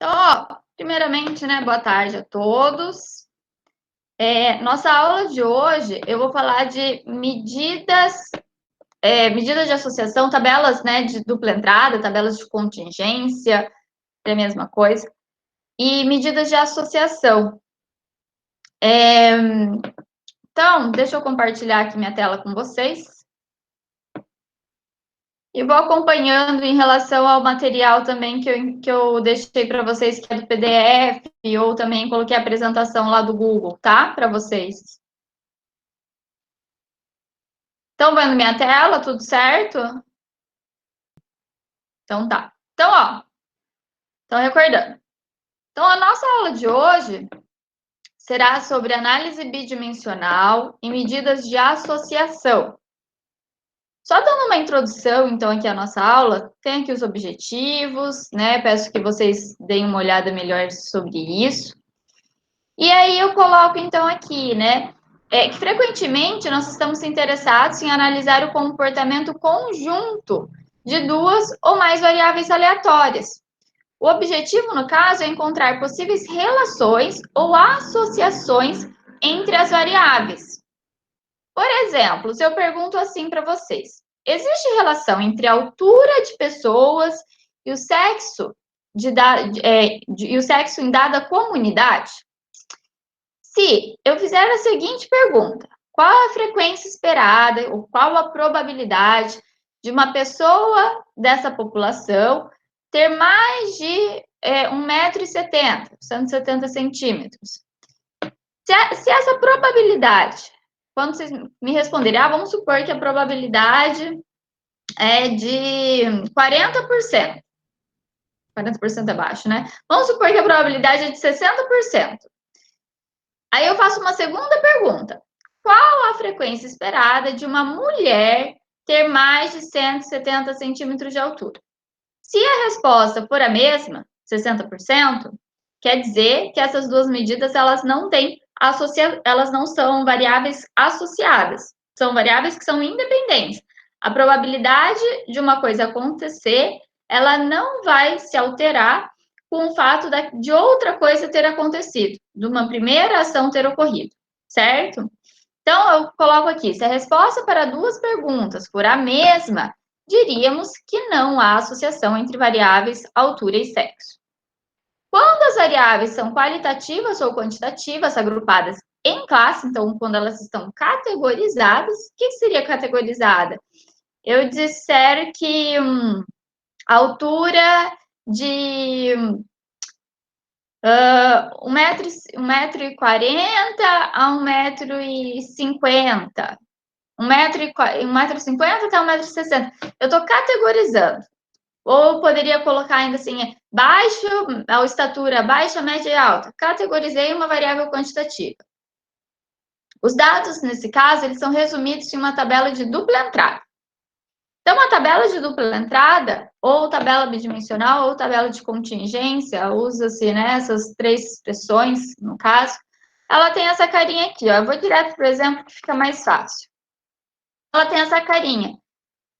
Então, ó, primeiramente, né, boa tarde a todos. Nossa aula de hoje, eu vou falar de medidas de associação, tabelas, né, de dupla entrada, tabelas de contingência, é a mesma coisa, e medidas de associação. Então, deixa eu compartilhar aqui minha tela com vocês. E vou acompanhando em relação ao material também que eu deixei para vocês, que é do PDF, ou também coloquei a apresentação lá do Google, tá? Para vocês. Estão vendo minha tela? Tudo certo? Então tá. Então, ó. Então, recordando. Então, a nossa aula de hoje será sobre análise bidimensional e medidas de associação. Só dando uma introdução, então, aqui à nossa aula, tem aqui os objetivos, né? Peço que vocês deem uma olhada melhor sobre isso. E aí eu coloco, então, aqui, né? Que frequentemente nós estamos interessados em analisar o comportamento conjunto de duas ou mais variáveis aleatórias. O objetivo, no caso, é encontrar possíveis relações ou associações entre as variáveis. Por exemplo, se eu pergunto assim para vocês: existe relação entre a altura de pessoas e o sexo, e o sexo em dada comunidade? Se eu fizer a seguinte pergunta: qual a frequência esperada ou qual a probabilidade de uma pessoa dessa população ter mais de 1,70 m, 170 centímetros? Se essa probabilidade, quando vocês me responderem, vamos supor que a probabilidade é de 40%. 40% é baixo, né? Vamos supor que a probabilidade é de 60%. Aí eu faço uma segunda pergunta. Qual a frequência esperada de uma mulher ter mais de 170 centímetros de altura? Se a resposta for a mesma, 60%, quer dizer que essas duas medidas elas elas não são variáveis associadas, são variáveis que são independentes. A probabilidade de uma coisa acontecer, ela não vai se alterar com o fato de outra coisa ter acontecido, de uma primeira ação ter ocorrido, certo? Então, eu coloco aqui, se a resposta para duas perguntas for a mesma, diríamos que não há associação entre variáveis altura e sexo. Quando as variáveis são qualitativas ou quantitativas, agrupadas em classe, então, quando elas estão categorizadas, o que seria categorizada? Eu disser que a altura de 1,40 m a 1,50 m. 1,50 m até 1,60 m. Eu estou categorizando. Ou poderia colocar ainda assim, baixo, a estatura baixa, média e alta. Categorizei uma variável quantitativa. Os dados, nesse caso, eles são resumidos em uma tabela de dupla entrada. Então, a tabela de dupla entrada, ou tabela bidimensional, ou tabela de contingência, usa-se, né, essas três expressões, no caso, ela tem essa carinha aqui, ó. Eu vou direto para o exemplo que fica mais fácil. Ela tem essa carinha.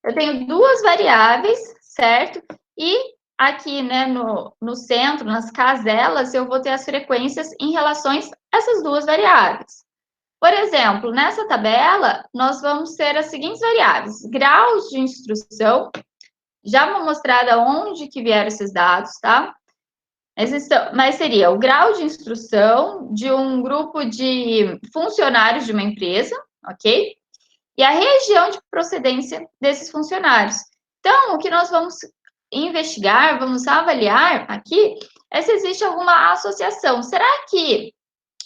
Eu tenho duas variáveis, certo? E aqui, né, no centro, nas caselas, eu vou ter as frequências em relação a essas duas variáveis. Por exemplo, nessa tabela, nós vamos ter as seguintes variáveis: graus de instrução, já vou mostrar de onde que vieram esses dados, tá? Mas seria o grau de instrução de um grupo de funcionários de uma empresa, ok? E a região de procedência desses funcionários. Então, o que nós vamos investigar, vamos avaliar aqui, é se existe alguma associação. Será que,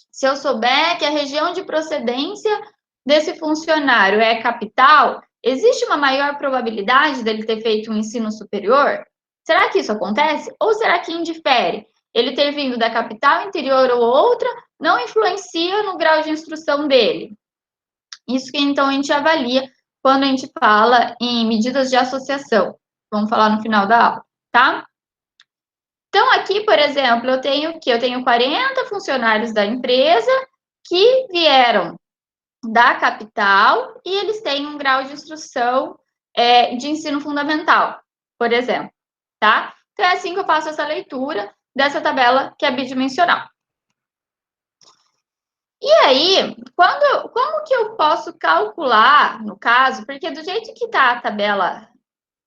se eu souber que a região de procedência desse funcionário é capital, existe uma maior probabilidade dele ter feito um ensino superior? Será que isso acontece? Ou será que indifere? Ele ter vindo da capital, interior ou outra, não influencia no grau de instrução dele? Isso que, então, a gente avalia quando a gente fala em medidas de associação. Vamos falar no final da aula, tá? Então, aqui, por exemplo, eu tenho 40 funcionários da empresa que vieram da capital e eles têm um grau de instrução de ensino fundamental, por exemplo, tá? Então, é assim que eu faço essa leitura dessa tabela que é bidimensional. E aí, como que eu posso calcular, no caso, porque do jeito que está a tabela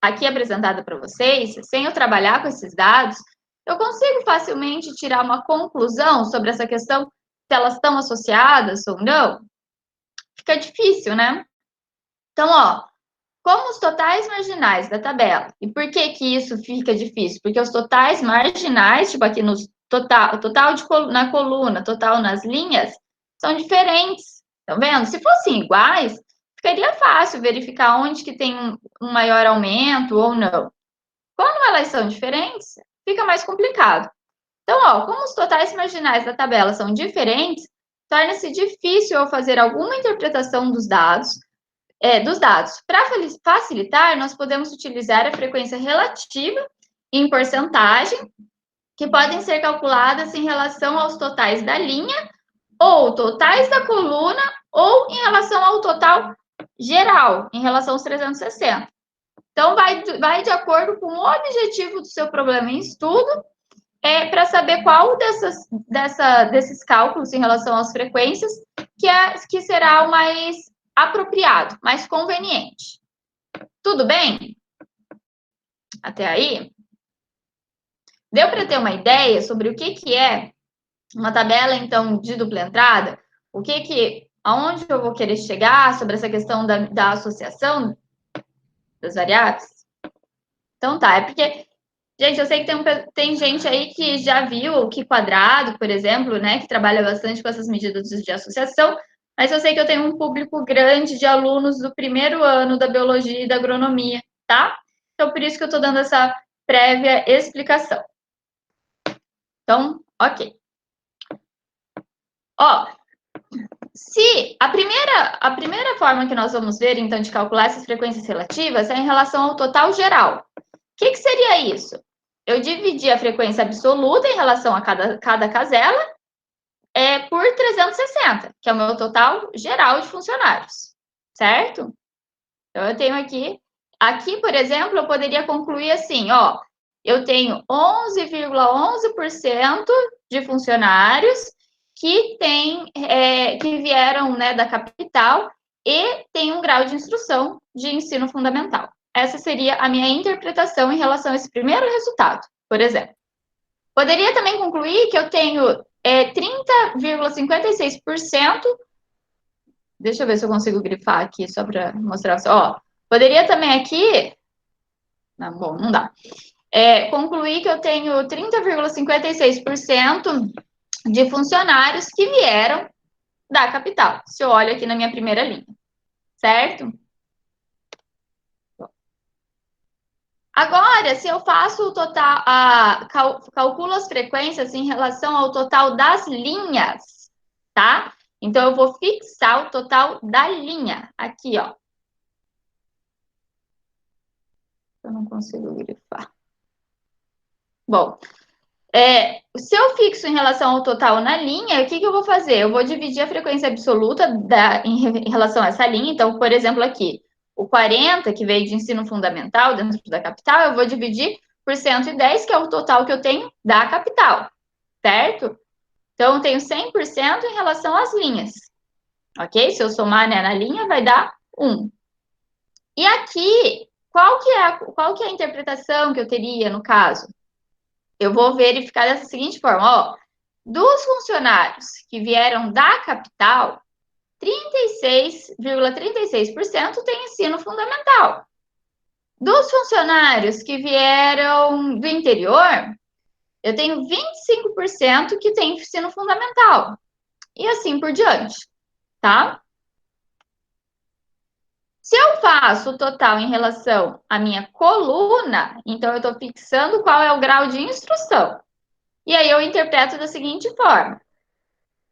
aqui apresentada para vocês, sem eu trabalhar com esses dados, eu consigo facilmente tirar uma conclusão sobre essa questão, se elas estão associadas ou não? Fica difícil, né? Então, ó, como os totais marginais da tabela, e por que que isso fica difícil? Porque os totais marginais, tipo aqui no total na coluna, total nas linhas, são diferentes, estão vendo? Se fossem iguais, ficaria fácil verificar onde que tem um maior aumento ou não. Como elas são diferentes, fica mais complicado. Então, ó, como os totais marginais da tabela são diferentes, torna-se difícil eu fazer alguma interpretação dos dados. Para facilitar, nós podemos utilizar a frequência relativa em porcentagem, que podem ser calculadas em relação aos totais da linha, ou totais da coluna, ou em relação ao total geral, em relação aos 360. Então, vai de acordo com o objetivo do seu problema em estudo, para saber qual desses cálculos em relação às frequências que será o mais apropriado, mais conveniente. Tudo bem? Até aí? Deu para ter uma ideia sobre o que é uma tabela, então, de dupla entrada? Aonde eu vou querer chegar sobre essa questão da associação das variáveis? Então, tá, é porque, gente, eu sei que tem gente aí que já viu o que quadrado, por exemplo, né, que trabalha bastante com essas medidas de associação, mas eu sei que eu tenho um público grande de alunos do primeiro ano da biologia e da agronomia, tá? Então, por isso que eu estou dando essa prévia explicação. Então, ok. Ó, se a primeira forma que nós vamos ver, então, de calcular essas frequências relativas é em relação ao total geral. O que seria isso? Eu dividi a frequência absoluta em relação a cada casela por 360, que é o meu total geral de funcionários, certo? Então, eu tenho aqui, por exemplo, eu poderia concluir assim, ó, eu tenho 11,11% de funcionários que vieram, né, da capital e têm um grau de instrução de ensino fundamental. Essa seria a minha interpretação em relação a esse primeiro resultado, por exemplo. Poderia também concluir que eu tenho 30,56%. Deixa eu ver se eu consigo grifar aqui só para mostrar. Ó, poderia também aqui. Não, bom, não dá. Concluir que eu tenho 30,56% de funcionários que vieram da capital. Se eu olho aqui na minha primeira linha, certo? Agora, se eu faço o total, calculo as frequências em relação ao total das linhas, tá? Então, eu vou fixar o total da linha aqui, ó. Eu não consigo grifar. Bom, se eu fixo em relação ao total na linha, o que eu vou fazer? Eu vou dividir a frequência absoluta em relação a essa linha. Então, por exemplo, aqui, o 40, que veio de ensino fundamental dentro da capital, eu vou dividir por 110, que é o total que eu tenho da capital, certo? Então, eu tenho 100% em relação às linhas, ok? Se eu somar, né, na linha, vai dar 1. E aqui, qual que é a interpretação que eu teria no caso? Eu vou verificar dessa seguinte forma, ó. Dos funcionários que vieram da capital, 36,36% têm ensino fundamental. Dos funcionários que vieram do interior, eu tenho 25% que tem ensino fundamental. E assim por diante, tá? Se eu faço o total em relação à minha coluna, então eu estou fixando qual é o grau de instrução. E aí eu interpreto da seguinte forma.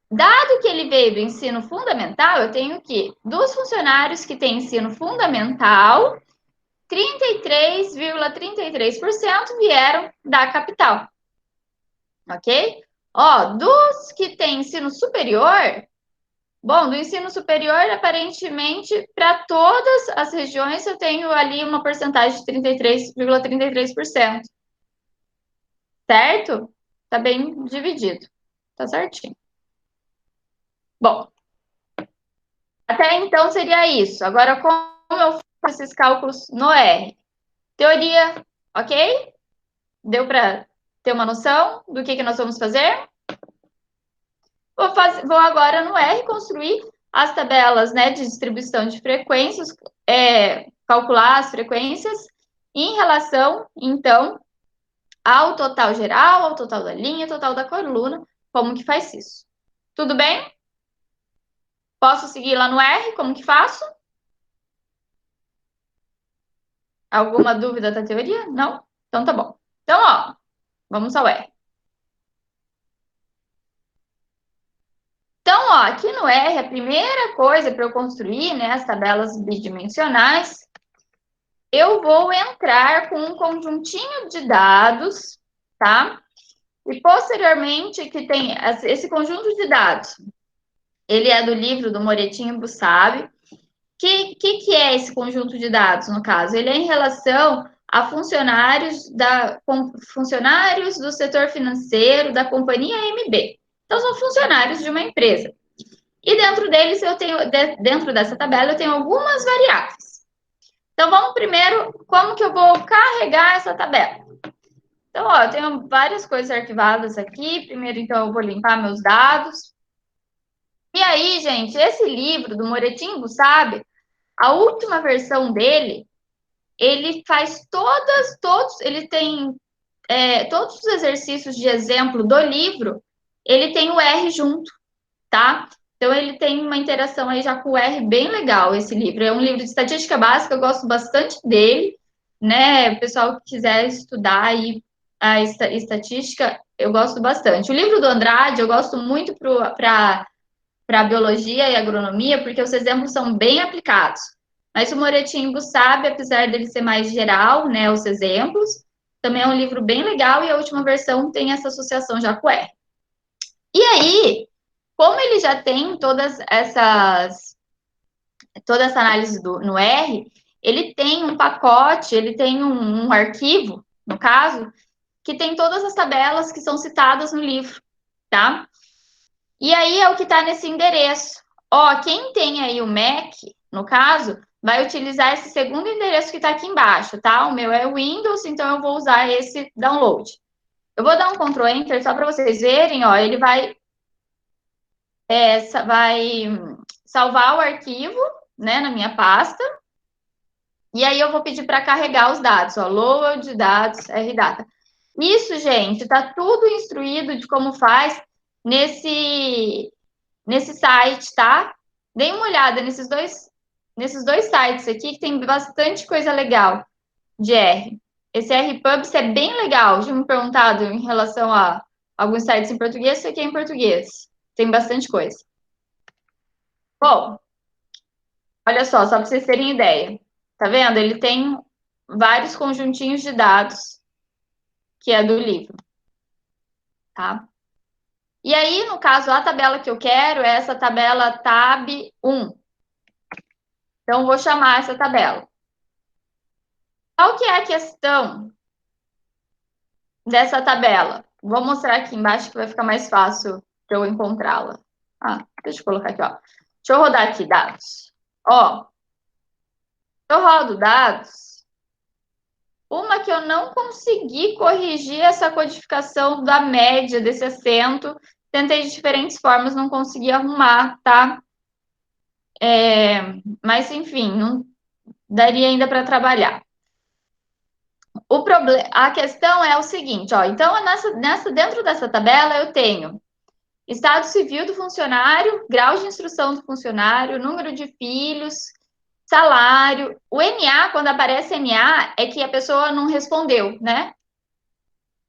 Dado que ele veio do ensino fundamental, eu tenho que, dos funcionários que têm ensino fundamental, 33,33% vieram da capital. Ok? Ó, dos que têm ensino superior, bom, do ensino superior, aparentemente, para todas as regiões, eu tenho ali uma porcentagem de 33,33%. Certo? Tá bem dividido. Tá certinho. Bom, até então seria isso. Agora, como eu faço esses cálculos no R? Teoria, ok? Deu para ter uma noção do que nós vamos fazer? Vou agora no R construir as tabelas, né, de distribuição de frequências, calcular as frequências em relação, então, ao total geral, ao total da linha, ao total da coluna. Como que faz isso? Tudo bem? Posso seguir lá no R? Como que faço? Alguma dúvida da teoria? Não? Então tá bom. Então, ó, vamos ao R. Então, ó, aqui no R, a primeira coisa para eu construir, né, as tabelas bidimensionais, eu vou entrar com um conjuntinho de dados, tá? E posteriormente, que tem esse conjunto de dados, ele é do livro do Moretti e Bussabe. Que é esse conjunto de dados, no caso? Ele é em relação a funcionários do setor financeiro da companhia MB. Então, são funcionários de uma empresa. E dentro deles, dentro dessa tabela, eu tenho algumas variáveis. Então, vamos primeiro, como que eu vou carregar essa tabela? Então, ó, eu tenho várias coisas arquivadas aqui. Primeiro, então, eu vou limpar meus dados. E aí, gente, esse livro do Moretti Bussabe, a última versão dele, ele faz ele tem todos os exercícios de exemplo do livro, ele tem o R junto, tá? Então, ele tem uma interação aí já com o R bem legal, esse livro. É um livro de estatística básica, eu gosto bastante dele, né? O pessoal que quiser estudar aí a estatística, eu gosto bastante. O livro do Andrade, eu gosto muito para biologia e agronomia, porque os exemplos são bem aplicados. Mas o Moretimbo sabe, apesar dele ser mais geral, né, os exemplos, também é um livro bem legal e a última versão tem essa associação já com o R. E aí, como ele já tem toda essa análise no R, ele tem um pacote, ele tem um arquivo, no caso, que tem todas as tabelas que são citadas no livro, tá? E aí é o que está nesse endereço. Ó, quem tem aí o Mac, no caso, vai utilizar esse segundo endereço que está aqui embaixo, tá? O meu é Windows, então eu vou usar esse download. Eu vou dar um Ctrl Enter só para vocês verem, ó, ele vai salvar o arquivo, né, na minha pasta. E aí eu vou pedir para carregar os dados, ó, load dados, RData. Isso, gente, tá tudo instruído de como faz nesse site, tá? Dê uma olhada nesses dois sites aqui, que tem bastante coisa legal de R. Esse RPubs é bem legal. Já me perguntado em relação a alguns sites em português, isso aqui é em português. Tem bastante coisa. Bom, olha só para vocês terem ideia. Tá vendo? Ele tem vários conjuntinhos de dados, que é do livro, tá? E aí, no caso, a tabela que eu quero é essa tabela tab 1. Então, vou chamar essa tabela. Qual que é a questão dessa tabela? Vou mostrar aqui embaixo que vai ficar mais fácil para eu encontrá-la. Deixa eu colocar aqui, ó. Deixa eu rodar aqui dados. Ó, eu rodo dados. Uma que eu não consegui corrigir essa codificação da média desse acento. Tentei de diferentes formas, não consegui arrumar, tá? Mas, enfim, não daria ainda para trabalhar. A questão é o seguinte, ó. Então, dentro dessa tabela, eu tenho estado civil do funcionário, grau de instrução do funcionário, número de filhos, salário. O NA, quando aparece NA, é que a pessoa não respondeu, né?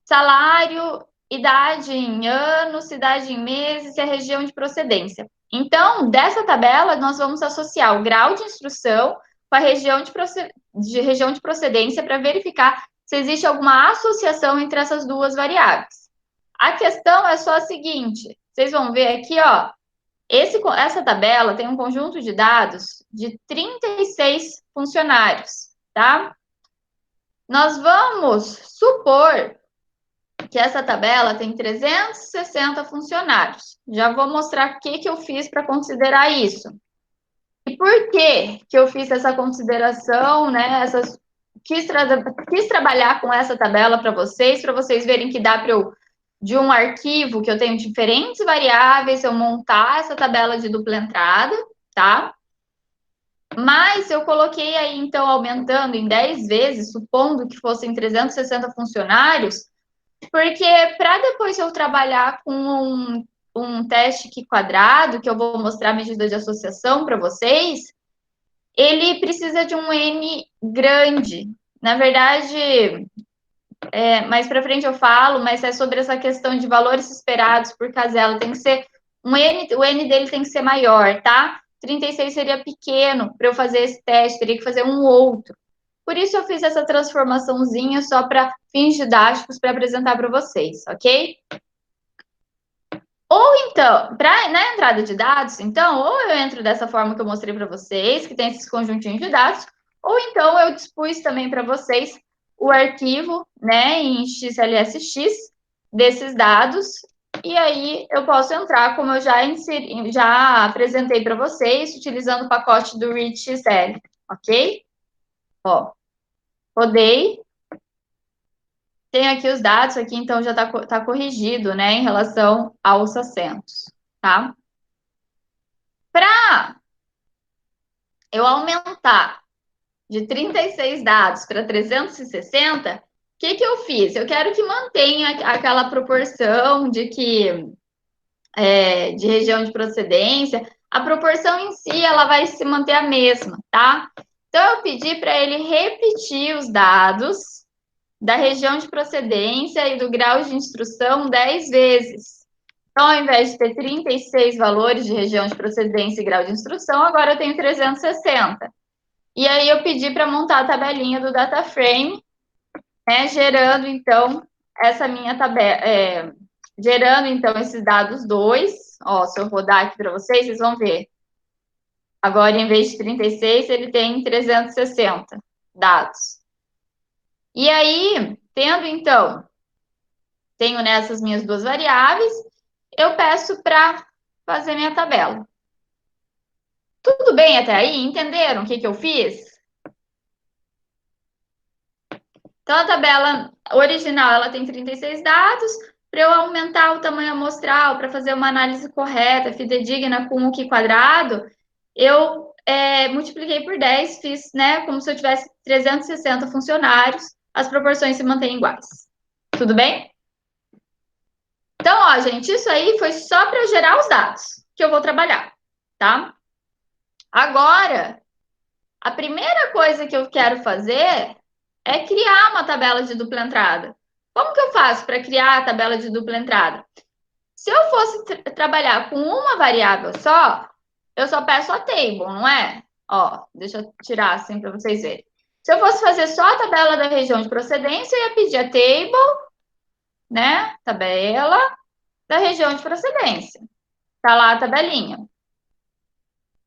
Salário, idade em anos, cidade em meses e a região de procedência. Então, dessa tabela, nós vamos associar o grau de instrução com a região de procedência para verificar se existe alguma associação entre essas duas variáveis. A questão é só a seguinte, vocês vão ver aqui, ó, essa tabela tem um conjunto de dados de 36 funcionários, tá? Nós vamos supor que essa tabela tem 360 funcionários. Já vou mostrar o que eu fiz para considerar isso. E por que eu fiz essa consideração, né? Quis trabalhar com essa tabela para vocês verem que dá para eu, de um arquivo que eu tenho diferentes variáveis, eu montar essa tabela de dupla entrada, tá? Mas eu coloquei aí, então, aumentando em 10 vezes, supondo que fossem 360 funcionários, porque para depois eu trabalhar com um teste aqui quadrado, que eu vou mostrar a medida de associação para vocês, ele precisa de um N grande. Na verdade, mais para frente eu falo, mas é sobre essa questão de valores esperados por casela. Tem que ser o N dele tem que ser maior, tá? 36 seria pequeno para eu fazer esse teste, teria que fazer um outro. Por isso eu fiz essa transformaçãozinha só para fins didáticos para apresentar para vocês, ok? Ou então, na entrada de dados, então, ou eu entro dessa forma que eu mostrei para vocês, que tem esses conjuntinhos de dados, ou então eu dispus também para vocês o arquivo, né, em XLSX desses dados, e aí eu posso entrar, como eu já apresentei para vocês, utilizando o pacote do ReadXL, ok? Ó, rodei, tem aqui os dados, aqui então já tá corrigido, né, em relação aos assentos, tá? Para eu aumentar de 36 dados para 360, o que eu fiz? Eu quero que mantenha aquela proporção de região de procedência. A proporção em si, ela vai se manter a mesma, tá? Então, eu pedi para ele repetir os dados da região de procedência e do grau de instrução 10 vezes. Então, ao invés de ter 36 valores de região de procedência e grau de instrução, agora eu tenho 360. E aí eu pedi para montar a tabelinha do DataFrame, né, gerando, então, essa minha tabela, gerando, então, esses dados dois. Ó, se eu rodar aqui para vocês, vocês vão ver. Agora, em vez de 36, ele tem 360 dados. E aí, então, tenho nessas minhas duas variáveis, eu peço para fazer minha tabela. Tudo bem até aí? Entenderam o que eu fiz? Então, a tabela original, ela tem 36 dados. Para eu aumentar o tamanho amostral, para fazer uma análise correta, fidedigna com o Q quadrado, eu multipliquei por 10, fiz, né, como se eu tivesse 360 funcionários, as proporções se mantêm iguais. Tudo bem? Então, ó, gente, isso aí foi só para eu gerar os dados que eu vou trabalhar, tá? Agora, a primeira coisa que eu quero fazer é criar uma tabela de dupla entrada. Como que eu faço para criar a tabela de dupla entrada? Se eu fosse trabalhar com uma variável só, eu só peço a table, não é? Ó, deixa eu tirar assim para vocês verem. Se eu fosse fazer só a tabela da região de procedência, eu ia pedir a table, né? Tabela da região de procedência. Tá lá a tabelinha,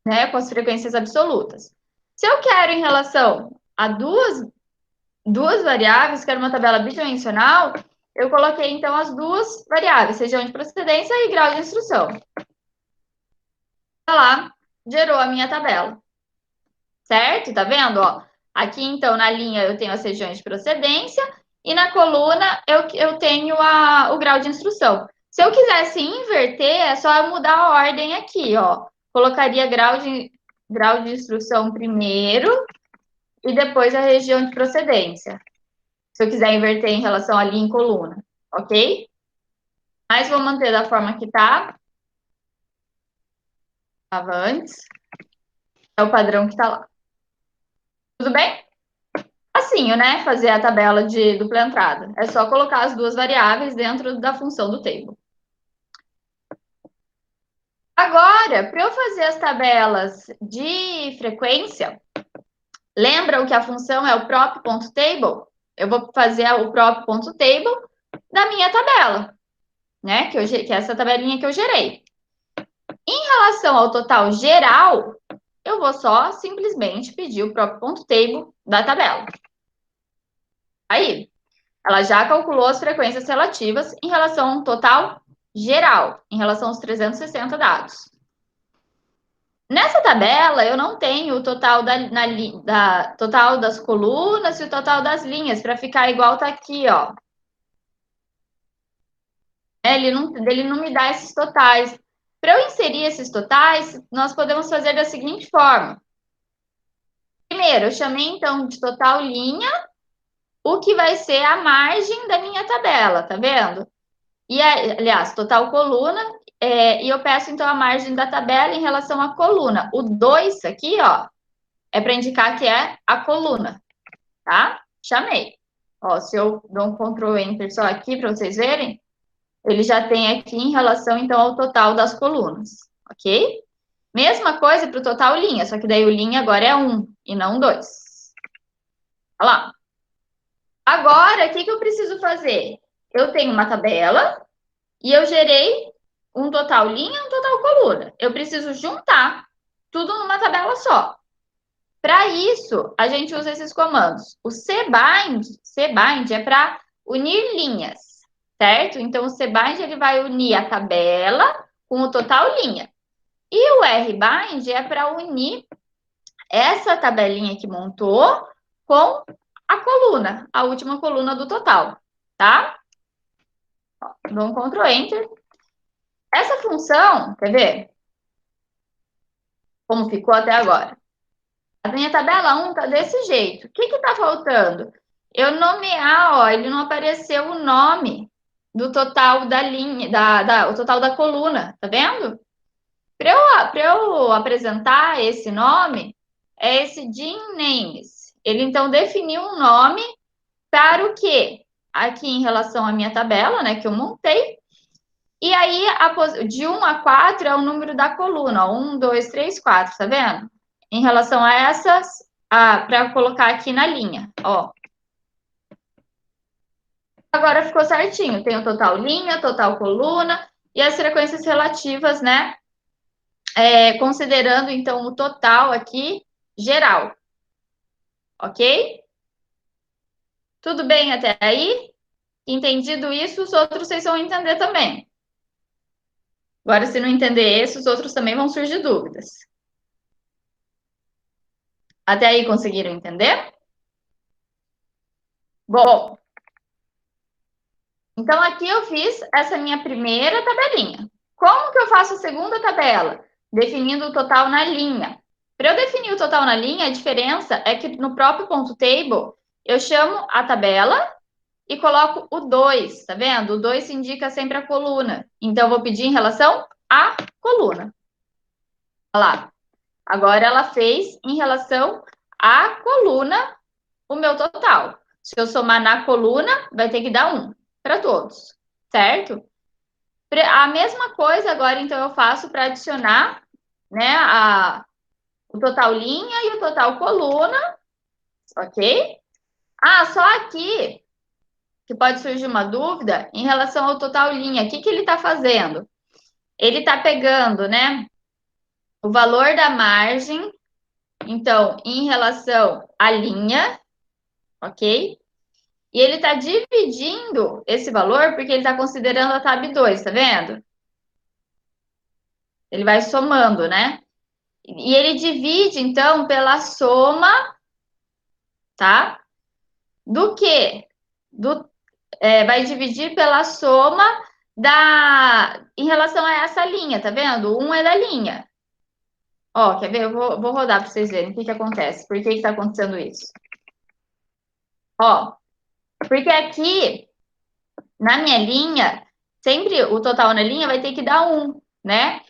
né? Com as frequências absolutas. Se eu quero em relação a duas variáveis, quero uma tabela bidimensional, eu coloquei, então, as duas variáveis, região de procedência e grau de instrução. Tá lá, gerou a minha tabela. Certo? Tá vendo? Ó, aqui, então, na linha eu tenho as regiões de procedência e na coluna eu tenho o grau de instrução. Se eu quisesse inverter, é só eu mudar a ordem aqui, ó. Colocaria grau de instrução primeiro e depois a região de procedência. Se eu quiser inverter em relação à linha em coluna, ok? Mas vou manter da forma que tá. Tava antes. É o padrão que tá lá. Tudo bem? Assim, né? Fazer a tabela de dupla entrada. É só colocar as duas variáveis dentro da função do table. Agora, para eu fazer as tabelas de frequência, lembra que a função é o prop.table? Eu vou fazer o prop.table da minha tabela, né? Que é essa tabelinha que eu gerei. Em relação ao total geral, eu vou só simplesmente pedir o prop.table da tabela. Aí, Ela já calculou as frequências relativas em relação ao total geral, em relação aos 360 dados. Nessa tabela, eu não tenho o total, total das colunas e o total das linhas, para ficar igual tá aqui, ó. Ele não me dá esses totais. Para eu inserir esses totais, nós podemos fazer da seguinte forma. Primeiro, eu chamei, então, de total linha, o que vai ser a margem da minha tabela, tá vendo? E, aliás, total coluna, e eu peço, então, a margem da tabela em relação à coluna. O 2 aqui, ó, é para indicar que é a coluna, tá? Chamei. Ó, se eu dou um Ctrl Enter só aqui para vocês verem, ele já tem aqui em relação, então, ao total das colunas, ok? Mesma coisa para o total linha, só que daí o linha agora é 1 e não 2. Olha lá. Agora, o que eu preciso fazer? Eu tenho uma tabela e eu gerei um total linha e um total coluna. Eu preciso juntar tudo numa tabela só. Para isso, a gente usa esses comandos. O cbind é para unir linhas, certo? Então, o cbind ele vai unir a tabela com o total linha. E o rbind é para unir essa tabelinha que montou com a coluna, a última coluna do total, tá? Dou um Ctrl Enter. Essa função, quer ver? Como ficou até agora? A minha tabela 1 tá desse jeito. O que que tá faltando? Eu nomear, ó, ele não apareceu o nome do total da linha, o total da coluna, tá vendo? Para eu apresentar esse nome, é esse Gene Names. Ele, então, definiu um nome para o quê? Aqui em relação à minha tabela, né, que eu montei. E aí, de 1 a 4 é o número da coluna. Ó, 1, 2, 3, 4, tá vendo? Em relação a essas, para colocar aqui na linha, ó. Agora ficou certinho. Tem o total linha, total coluna e as frequências relativas, né? Considerando, então, o total aqui geral. Ok? Tudo bem até aí? Entendido isso, os outros vocês vão entender também. Agora, se não entender esse, os outros também vão surgir dúvidas. Até aí conseguiram entender? Bom, então aqui eu fiz essa minha primeira tabelinha. Como que eu faço a segunda tabela? Definindo o total na linha. Para eu definir o total na linha, a diferença é que no próprio ponto table, eu chamo a tabela e coloco o 2, tá vendo? O 2 indica sempre a coluna. Então, eu vou pedir em relação à coluna. Olha lá. Agora, ela fez em relação à coluna o meu total. Se eu somar na coluna, vai ter que dar 1 para todos, certo? A mesma coisa agora, então, eu faço para adicionar, né, o total linha e o total coluna, ok? Só aqui que pode surgir uma dúvida em relação ao total linha. O que que ele está fazendo? Ele está pegando, né, o valor da margem, então, em relação à linha, ok? E ele está dividindo esse valor porque ele está considerando a tab 2, tá vendo? Ele vai somando, né? E ele divide, então, pela soma, tá? Do quê? Vai dividir pela soma em relação a essa linha, tá vendo? Um é da linha. Ó, quer ver? Eu vou rodar para vocês verem o que que acontece. Por que que tá acontecendo isso? Ó, porque aqui, na minha linha, sempre o total na linha vai ter que dar 1, né?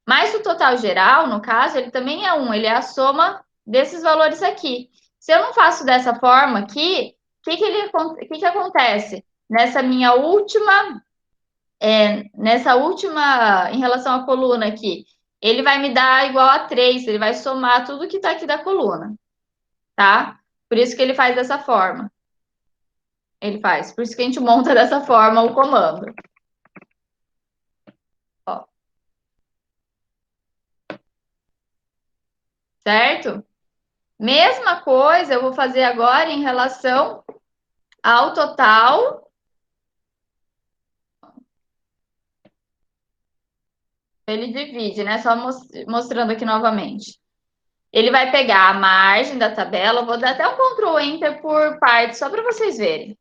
Mas o total geral, no caso, ele também é 1. Ele é a soma desses valores aqui. Se eu não faço dessa forma aqui, o que que acontece? Nessa última, em relação à coluna aqui, ele vai me dar igual a 3, ele vai somar tudo que está aqui da coluna, tá? Por isso que ele faz dessa forma. Ele faz. Por isso que a gente monta dessa forma o comando. Ó. Certo? Mesma coisa eu vou fazer agora em relação ao total. Ele divide, né? Só mostrando aqui novamente. Ele vai pegar a margem da tabela. Vou dar até um Ctrl Enter por parte, só para vocês verem.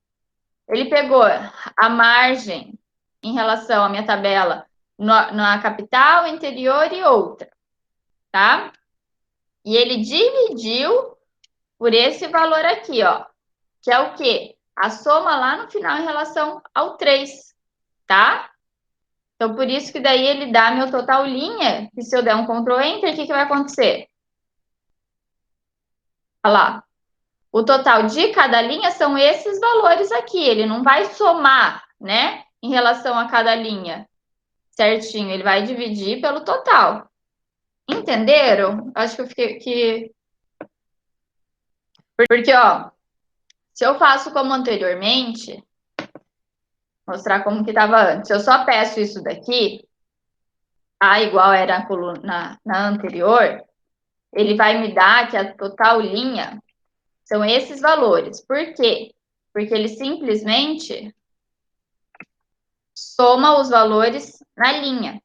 Ele pegou a margem em relação à minha tabela na capital, interior e outra, tá? E ele dividiu por esse valor aqui, ó. Que é o quê? A soma lá no final em relação ao 3, tá? Então, por isso que daí ele dá meu total linha, e se eu der um Ctrl Enter, o que que vai acontecer? Olha lá. O total de cada linha são esses valores aqui. Ele não vai somar, né? Em relação a cada linha. Certinho. Ele vai dividir pelo total. Entenderam? Acho que eu fiquei que... Porque, ó, se eu faço como anteriormente, mostrar como que estava antes. Eu só peço isso daqui, A igual era a coluna na anterior, ele vai me dar que a total linha são esses valores. Por quê? Porque ele simplesmente soma os valores na linha,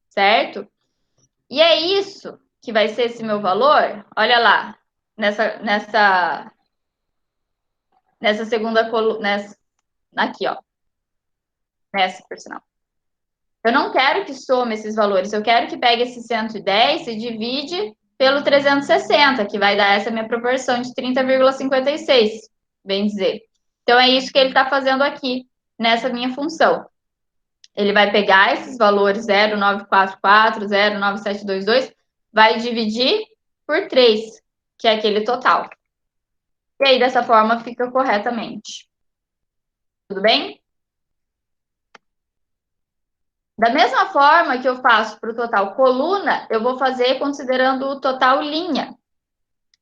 certo? E é isso que vai ser esse meu valor. Olha lá, nessa segunda coluna, aqui, ó, nessa, por sinal. Eu não quero que some esses valores, eu quero que pegue esse 110 e divide pelo 360, que vai dar essa minha proporção de 30,56, bem dizer. Então, é isso que ele está fazendo aqui, nessa minha função. Ele vai pegar esses valores 0,944, 0,9722, vai dividir por 3, que é aquele total. E aí, dessa forma, fica corretamente. Tudo bem? Da mesma forma que eu faço para o total coluna, eu vou fazer considerando o total linha.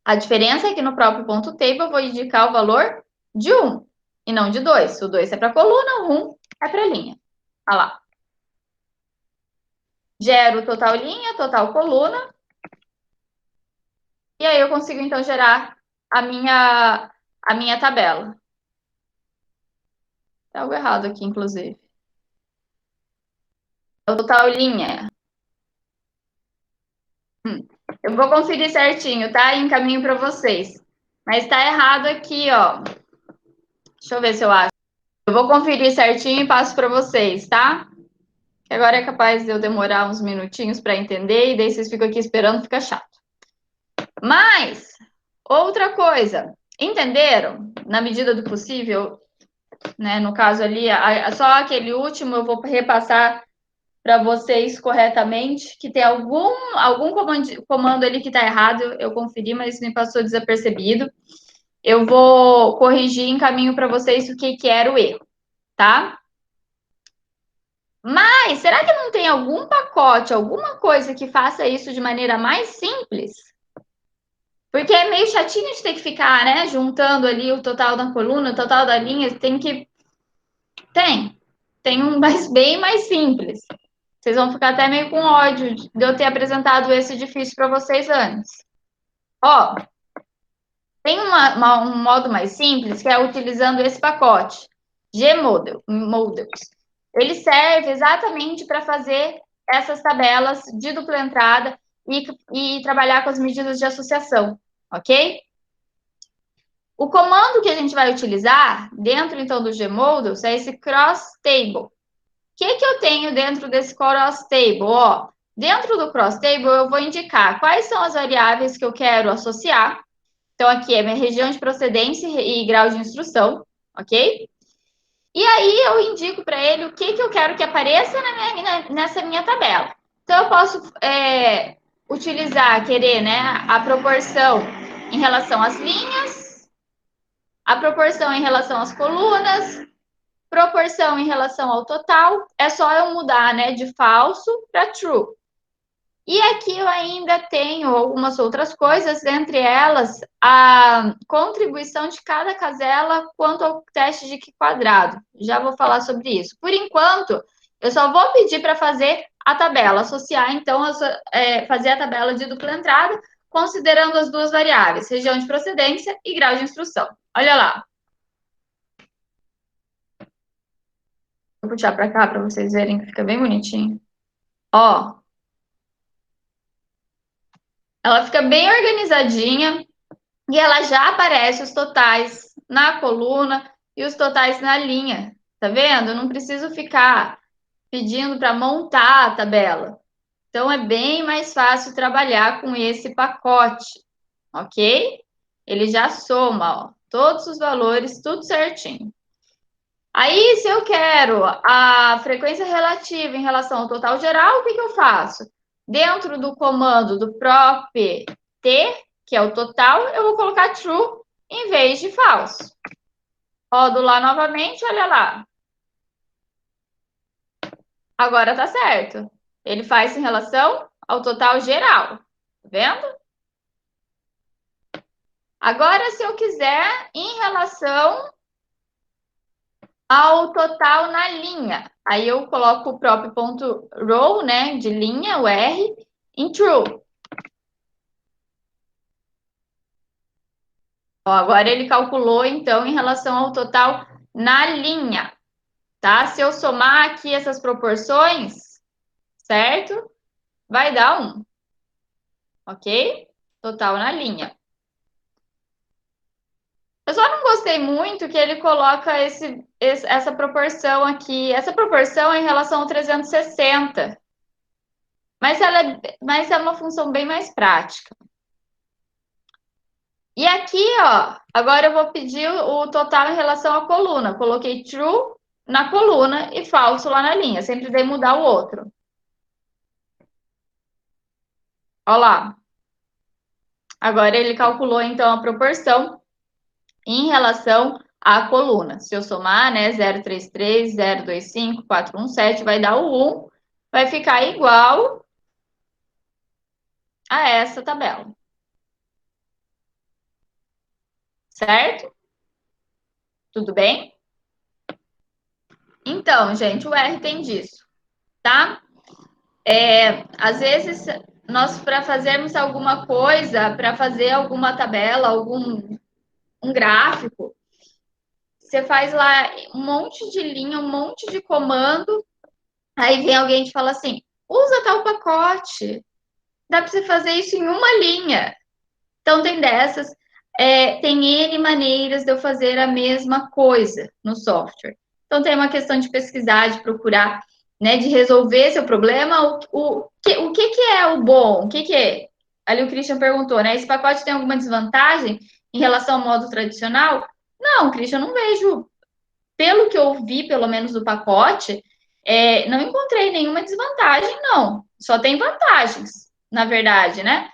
A diferença é que no próprio ponto table eu vou indicar o valor de 1 e não de 2. O 2 é para coluna, o 1 é para linha. Olha lá. Gero o total linha, total coluna. E aí eu consigo, então, gerar a minha tabela. Tem algo errado aqui, inclusive. O total linha. Eu vou conferir certinho, tá? E encaminho para vocês. Mas está errado aqui, ó. Deixa eu ver se eu acho. Eu vou conferir certinho e passo para vocês, tá? Que agora é capaz de eu demorar uns minutinhos para entender e daí vocês ficam aqui esperando, fica chato. Mas, outra coisa, entenderam? Na medida do possível, né? No caso ali, só aquele último eu vou repassar para vocês corretamente, que tem algum comando ali que está errado, eu conferi, mas me passou desapercebido. Eu vou corrigir e encaminho para vocês o que era o erro, tá? Mas será que não tem algum pacote, alguma coisa que faça isso de maneira mais simples? Porque é meio chatinho de ter que ficar, né? Juntando ali o total da coluna, o total da linha, tem que. Tem um mais bem mais simples. Vocês vão ficar até meio com ódio de eu ter apresentado esse difícil para vocês antes. Ó, tem um modo mais simples que é utilizando esse pacote, Gmodels. Ele serve exatamente para fazer essas tabelas de dupla entrada e trabalhar com as medidas de associação, ok? O comando que a gente vai utilizar dentro, então, do Gmodels é esse cross table. O que eu tenho dentro desse cross table? Ó, dentro do cross table, eu vou indicar quais são as variáveis que eu quero associar. Então, aqui é minha região de procedência e grau de instrução, ok? E aí eu indico para ele o que eu quero que apareça nessa minha tabela. Então, eu posso querer, né, a proporção em relação às linhas, a proporção em relação às colunas, proporção em relação ao total. É só eu mudar, né, de falso para true. E aqui eu ainda tenho algumas outras coisas, entre elas a contribuição de cada casela quanto ao teste de Q quadrado. Já vou falar sobre isso. Por enquanto, eu só vou pedir para fazer a tabela, associar, então, fazer a tabela de dupla entrada, considerando as duas variáveis, região de procedência e grau de instrução. Olha lá. puxar para cá para vocês verem que fica bem bonitinho. Ó, ela fica bem organizadinha e ela já aparece os totais na coluna e os totais na linha. Tá vendo? Eu não preciso ficar pedindo para montar a tabela. Então é bem mais fácil trabalhar com esse pacote, ok? Ele já soma, ó, todos os valores, tudo certinho. Aí, se eu quero a frequência relativa em relação ao total geral, o que eu faço? Dentro do comando do prop t, que é o total, eu vou colocar true em vez de false. Rodo lá novamente, olha lá. Agora tá certo. Ele faz em relação ao total geral. Tá vendo? Agora, se eu quiser em relação ao total na linha, aí eu coloco o próprio ponto row, né, de linha, o R, em true. Ó, agora ele calculou, então, em relação ao total na linha, tá? Se eu somar aqui essas proporções, certo? Vai dar 1, ok? Total na linha. Eu só não gostei muito que ele coloca essa proporção aqui. Essa proporção é em relação ao 360. Mas é uma função bem mais prática. E aqui, ó, agora eu vou pedir o total em relação à coluna. Coloquei true na coluna e falso lá na linha. Sempre dei mudar o outro. Ó lá. Agora ele calculou, então, a proporção em relação à coluna. Se eu somar, né, 033, 025, 417, vai dar o 1. Vai ficar igual a essa tabela. Certo? Tudo bem? Então, gente, o R tem disso, tá? Às vezes, nós, para fazermos alguma coisa, para fazer alguma tabela, um gráfico, você faz lá um monte de linha, um monte de comando, aí vem alguém e te fala assim, usa tal pacote, dá para você fazer isso em uma linha. Então, tem dessas. Tem N maneiras de eu fazer a mesma coisa no software. Então, tem uma questão de pesquisar, de procurar, né, de resolver seu problema. O que é o bom? O que é? Ali o Christian perguntou, né? Esse pacote tem alguma desvantagem em relação ao modo tradicional? Não, Christian, eu não vejo. Pelo que eu vi, pelo menos do pacote, não encontrei nenhuma desvantagem, não. Só tem vantagens, na verdade, né?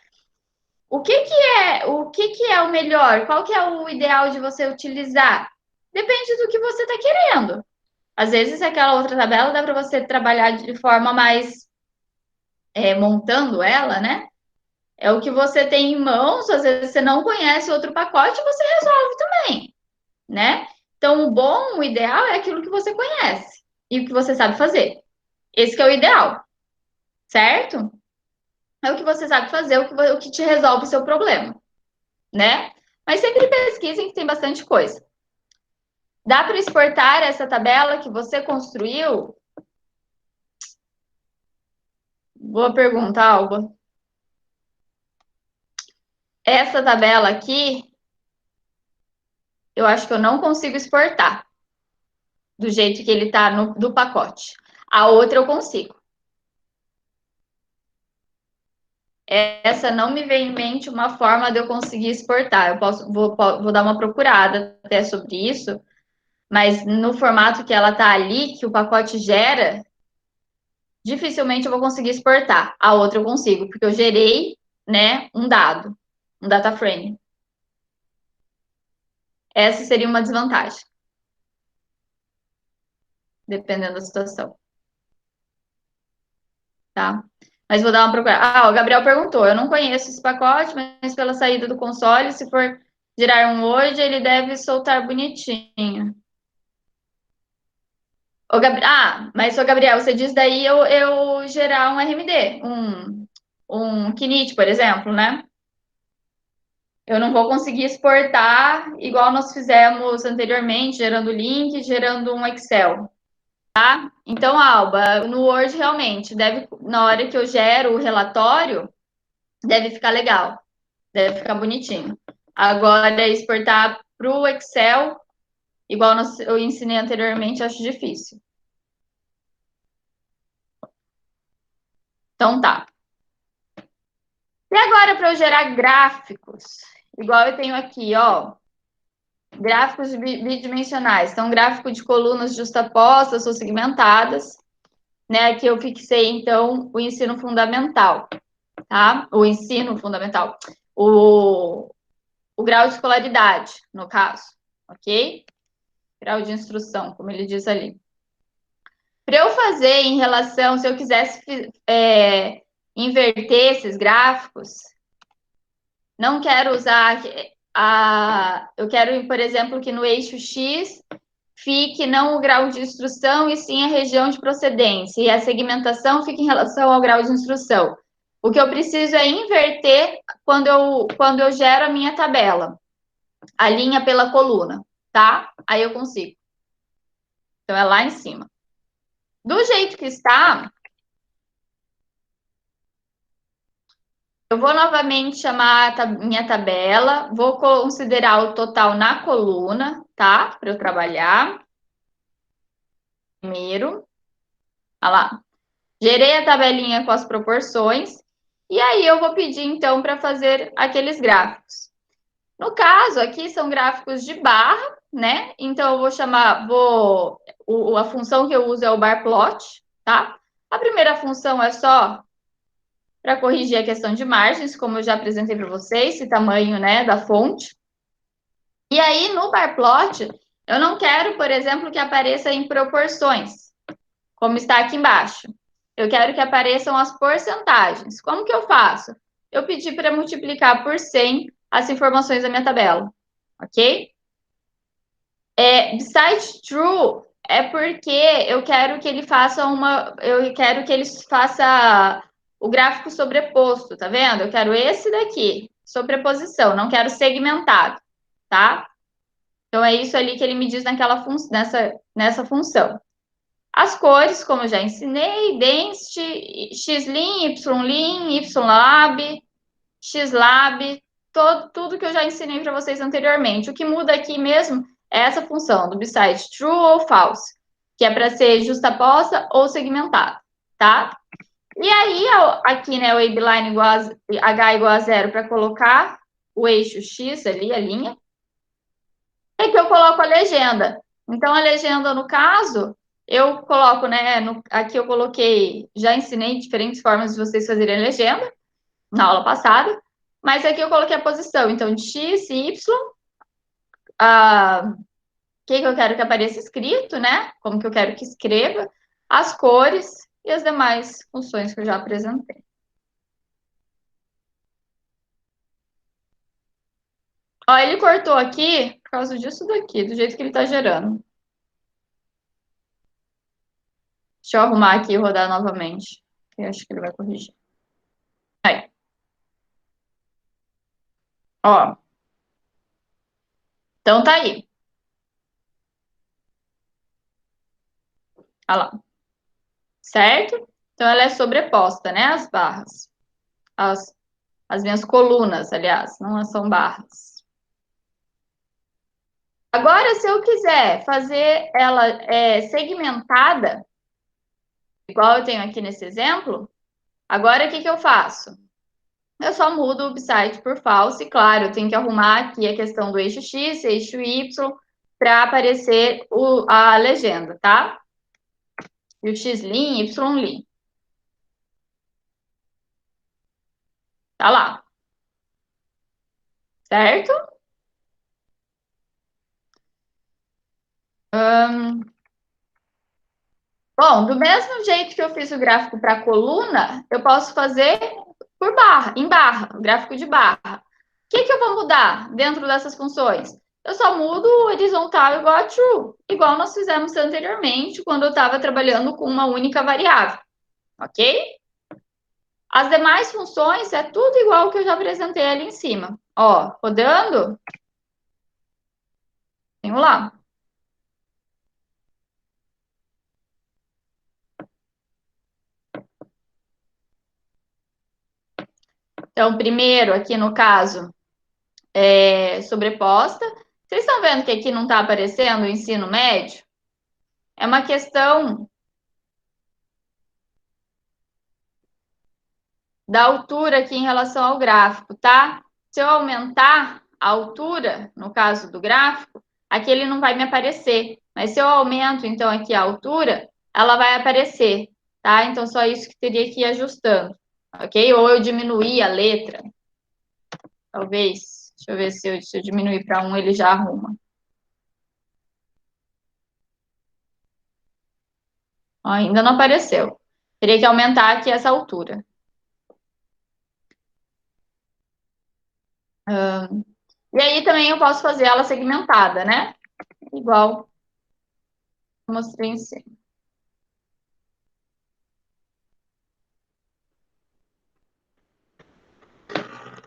O que que é o melhor? Qual que é o ideal de você utilizar? Depende do que você está querendo. Às vezes, aquela outra tabela dá para você trabalhar de forma mais montando ela, né? É o que você tem em mãos, às vezes você não conhece outro pacote, você resolve também, né? Então, o bom, o ideal é aquilo que você conhece e o que você sabe fazer. Esse que é o ideal, certo? É o que você sabe fazer, o que te resolve o seu problema, né? Mas sempre pesquisem que tem bastante coisa. Dá para exportar essa tabela que você construiu? Boa pergunta, Alba. Essa tabela aqui, eu acho que eu não consigo exportar do jeito que ele está do pacote. A outra eu consigo. Essa não me vem em mente uma forma de eu conseguir exportar. Vou dar uma procurada até sobre isso, mas no formato que ela está ali, que o pacote gera, dificilmente eu vou conseguir exportar. A outra eu consigo, porque eu gerei, né, um dado, um data frame. Essa seria uma desvantagem, dependendo da situação, tá? Mas vou dar uma procurada. Ah, o Gabriel perguntou, eu não conheço esse pacote, mas pela saída do console, se for gerar um Word, ele deve soltar bonitinho. Mas, ô Gabriel, você diz daí eu gerar um RMD, um Knit, por exemplo, né? Eu não vou conseguir exportar igual nós fizemos anteriormente, gerando link, gerando um Excel. tá? Então, Alba, no Word realmente deve, na hora que eu gero o relatório, deve ficar legal, deve ficar bonitinho. Agora, exportar para o Excel, igual eu ensinei anteriormente, acho difícil. Então, tá. E agora, para eu gerar gráficos, igual eu tenho aqui, ó, gráficos bidimensionais. Então, gráfico de colunas justapostas ou segmentadas, né? Aqui eu fixei, então, o ensino fundamental, tá? O ensino fundamental. O grau de escolaridade, no caso, ok? Grau de instrução, como ele diz ali. Para eu fazer em relação, se eu quisesse inverter esses gráficos, não quero usar eu quero, por exemplo, que no eixo X fique não o grau de instrução e sim a região de procedência, e a segmentação fique em relação ao grau de instrução. O que eu preciso é inverter quando eu gero a minha tabela, a linha pela coluna, tá? Aí eu consigo. Então, é lá em cima. Do jeito que está, eu vou novamente chamar a minha tabela, vou considerar o total na coluna, tá? Para eu trabalhar. Primeiro, olha lá. Gerei a tabelinha com as proporções, e aí eu vou pedir, então, para fazer aqueles gráficos. No caso, aqui são gráficos de barra, né? Então, eu vou chamar, a função que eu uso é o bar plot, tá? A primeira função é só para corrigir a questão de margens, como eu já apresentei para vocês, esse tamanho, né, da fonte. E aí, no bar plot, eu não quero, por exemplo, que apareça em proporções, como está aqui embaixo. Eu quero que apareçam as porcentagens. Como que eu faço? Eu pedi para multiplicar por 100 as informações da minha tabela, ok? Beside true é porque eu quero que ele faça o gráfico sobreposto, tá vendo? Eu quero esse daqui, sobreposição, não quero segmentado, tá? Então é isso ali que ele me diz nessa função. As cores, como eu já ensinei, density, xlim, ylim, ylab, xlab, tudo que eu já ensinei para vocês anteriormente. O que muda aqui mesmo é essa função do beside true ou false, que é para ser justaposta ou segmentada, tá? E aí, aqui, né, o abline h igual a zero para colocar o eixo x ali, a linha, é que eu coloco a legenda. Então, a legenda, no caso, eu coloco, né, aqui eu coloquei, já ensinei diferentes formas de vocês fazerem a legenda, na aula passada, mas aqui eu coloquei a posição, então, de x e y, o que eu quero que apareça escrito, né, como que eu quero que escreva, as cores e as demais funções que eu já apresentei. Ó, ele cortou aqui por causa disso daqui, do jeito que ele está gerando. Deixa eu arrumar aqui e rodar novamente. Eu acho que ele vai corrigir. Aí. Ó. Então tá aí. Olha lá. Certo? Então ela é sobreposta, né? As barras. As, as minhas colunas, aliás, não são barras. Agora, se eu quiser fazer ela segmentada, igual eu tenho aqui nesse exemplo, agora o que eu faço? Eu só mudo o beside por false. Claro, eu tenho que arrumar aqui a questão do eixo X, eixo Y, para aparecer a legenda, tá? E o X-lim, Y-lim. Tá lá. Certo? Bom, do mesmo jeito que eu fiz o gráfico para coluna, eu posso fazer por barra, em barra, o gráfico de barra. O que eu vou mudar dentro dessas funções? Eu só mudo o horizontal igual a true, igual nós fizemos anteriormente, quando eu estava trabalhando com uma única variável, ok? As demais funções é tudo igual ao que eu já apresentei ali em cima. Ó, rodando, tenho lá. Então, primeiro, aqui no caso, sobreposta. Vocês estão vendo que aqui não está aparecendo o ensino médio? É uma questão da altura aqui em relação ao gráfico, tá? Se eu aumentar a altura, no caso do gráfico, aqui ele não vai me aparecer. Mas se eu aumento, então, aqui a altura, ela vai aparecer, tá? Então, só isso que teria que ir ajustando, ok? Ou eu diminuir a letra, talvez. Deixa eu ver se eu diminuir para 1, ele já arruma. Ó, ainda não apareceu. Teria que aumentar aqui essa altura. E aí também eu posso fazer ela segmentada, né? Igual eu mostrei em cima.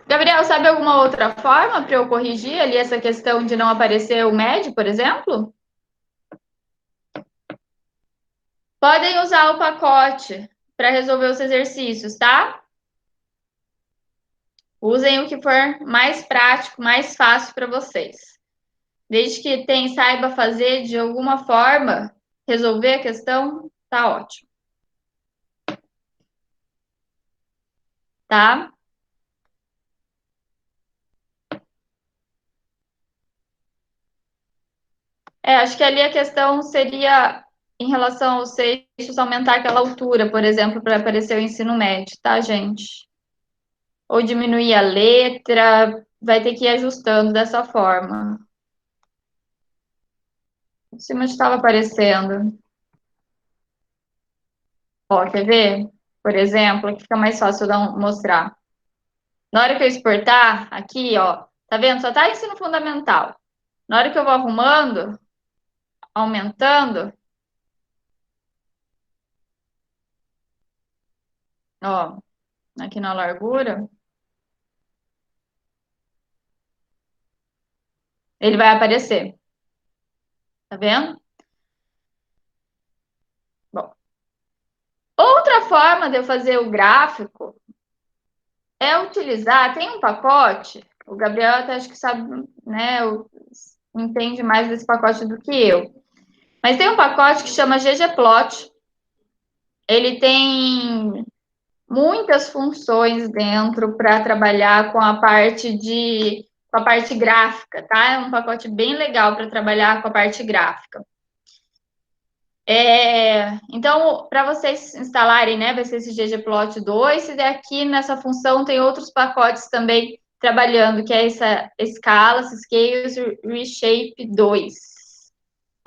Gabriel, sabe alguma outra forma para eu corrigir ali essa questão de não aparecer o médio, por exemplo? Podem usar o pacote para resolver os exercícios, tá? Usem o que for mais prático, mais fácil para vocês. Desde que saiba fazer de alguma forma, resolver a questão, tá ótimo. Tá? Acho que ali a questão seria em relação aos eixos, aumentar aquela altura, por exemplo, para aparecer o ensino médio, tá, gente? Ou diminuir a letra, vai ter que ir ajustando dessa forma. Em cima estava aparecendo. Ó, quer ver? Por exemplo, aqui fica mais fácil mostrar. Na hora que eu exportar, aqui, ó, tá vendo? Só tá ensino fundamental. Na hora que eu vou arrumando, aumentando, ó, aqui na largura, ele vai aparecer. Tá vendo? Bom, outra forma de eu fazer o gráfico é utilizar, tem um pacote, o Gabriel até acho que sabe, né, entende mais desse pacote do que eu. Mas tem um pacote que chama ggplot. Ele tem muitas funções dentro para trabalhar com a parte gráfica, tá? É um pacote bem legal para trabalhar com a parte gráfica. Então, para vocês instalarem, né, vai ser esse ggplot 2, e aqui nessa função tem outros pacotes também trabalhando, que é essa escala, scales, reshape 2.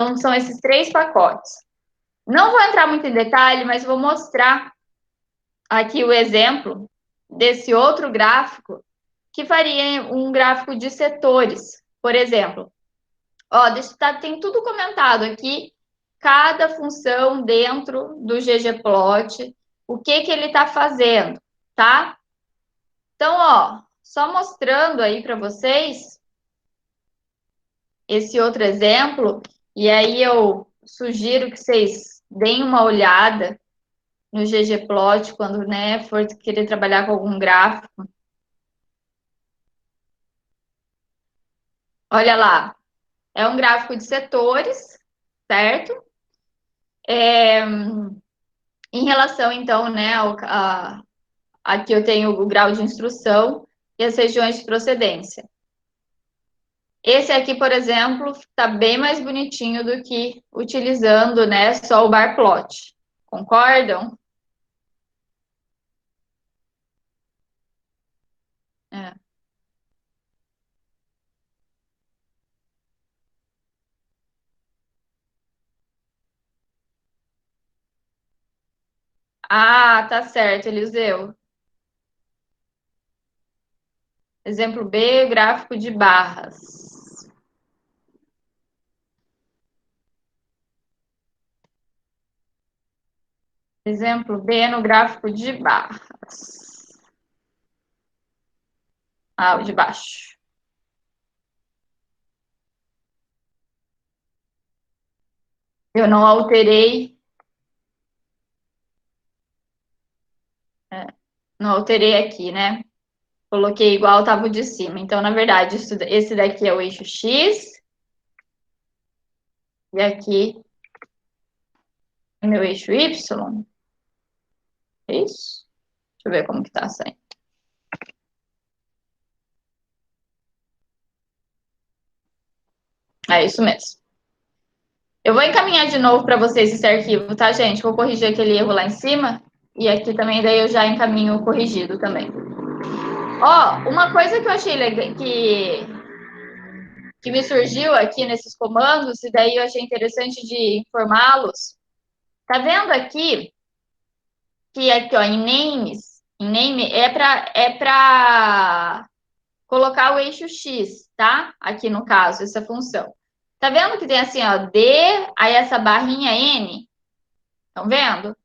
Então, são esses 3 pacotes. Não vou entrar muito em detalhe, mas vou mostrar aqui o exemplo desse outro gráfico, que faria um gráfico de setores, por exemplo. Ó, tem tudo comentado aqui, cada função dentro do ggplot, o que que ele está fazendo, tá? Então, ó, só mostrando aí para vocês esse outro exemplo, e aí eu sugiro que vocês deem uma olhada no ggplot quando, né, for querer trabalhar com algum gráfico. Olha lá, é um gráfico de setores, certo? Em relação, então, né, aqui eu tenho o grau de instrução e as regiões de procedência. Esse aqui, por exemplo, está bem mais bonitinho do que utilizando, né, só o bar plot. Concordam? É. Ah, tá certo, Eliseu. Exemplo B, gráfico de barras. Exemplo B no gráfico de barras. Ah, o de baixo. Eu não alterei, não alterei aqui, né? Coloquei igual estava o de cima. Então, na verdade, esse daqui é o eixo X. E aqui é meu eixo Y. É isso? Deixa eu ver como que tá saindo. É isso mesmo. Eu vou encaminhar de novo para vocês esse arquivo, tá, gente? Vou corrigir aquele erro lá em cima. E aqui também, daí eu já encaminho corrigido também. Ó, uma coisa que eu achei legal, que me surgiu aqui nesses comandos, e daí eu achei interessante de informá-los. Tá vendo aqui que aqui, ó, em name é para colocar o eixo X, tá? Aqui no caso, essa função. Tá vendo que tem assim, ó, D, aí essa barrinha N? Estão vendo?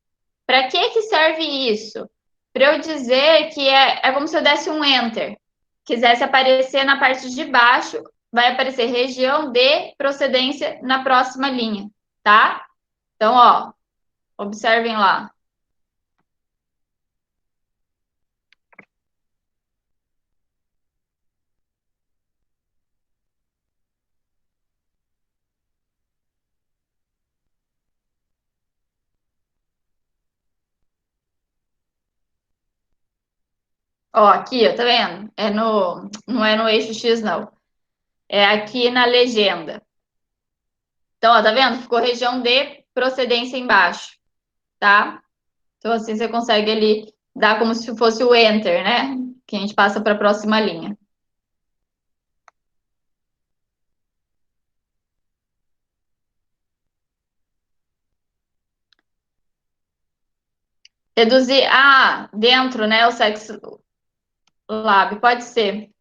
Para que serve isso? Para eu dizer que é como se eu desse um Enter. Quisesse aparecer na parte de baixo, vai aparecer região de procedência na próxima linha, tá? Então, ó, observem lá. Ó, aqui, ó, tá vendo? Não é no eixo X, não. É aqui na legenda. Então, ó, tá vendo? Ficou região de procedência embaixo, tá? Então, assim, você consegue ali dar como se fosse o Enter, né? Que a gente passa para a próxima linha. Reduzir. Ah, dentro, né? O sexo lab, pode ser.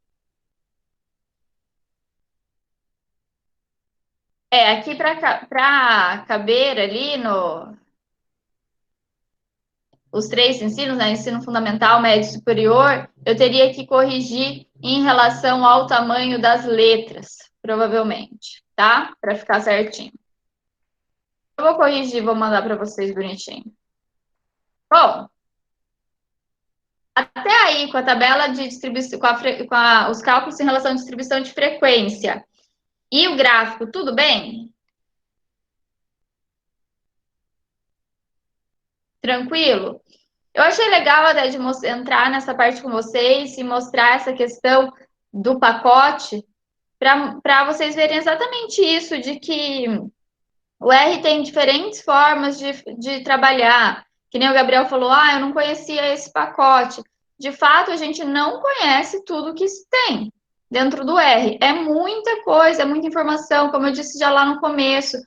É, aqui para caber ali no os três ensinos, né? Ensino fundamental, médio e superior, eu teria que corrigir em relação ao tamanho das letras, provavelmente, tá? Para ficar certinho. Eu vou corrigir, vou mandar para vocês bonitinho. Bom, até aí, com a tabela de distribuição, os cálculos em relação à distribuição de frequência e o gráfico, tudo bem? Tranquilo? Eu achei legal até de entrar nessa parte com vocês e mostrar essa questão do pacote para vocês verem exatamente isso, de que o R tem diferentes formas de trabalhar. Que nem o Gabriel falou, eu não conhecia esse pacote. De fato, a gente não conhece tudo que tem dentro do R. É muita coisa, é muita informação, como eu disse já lá no começo.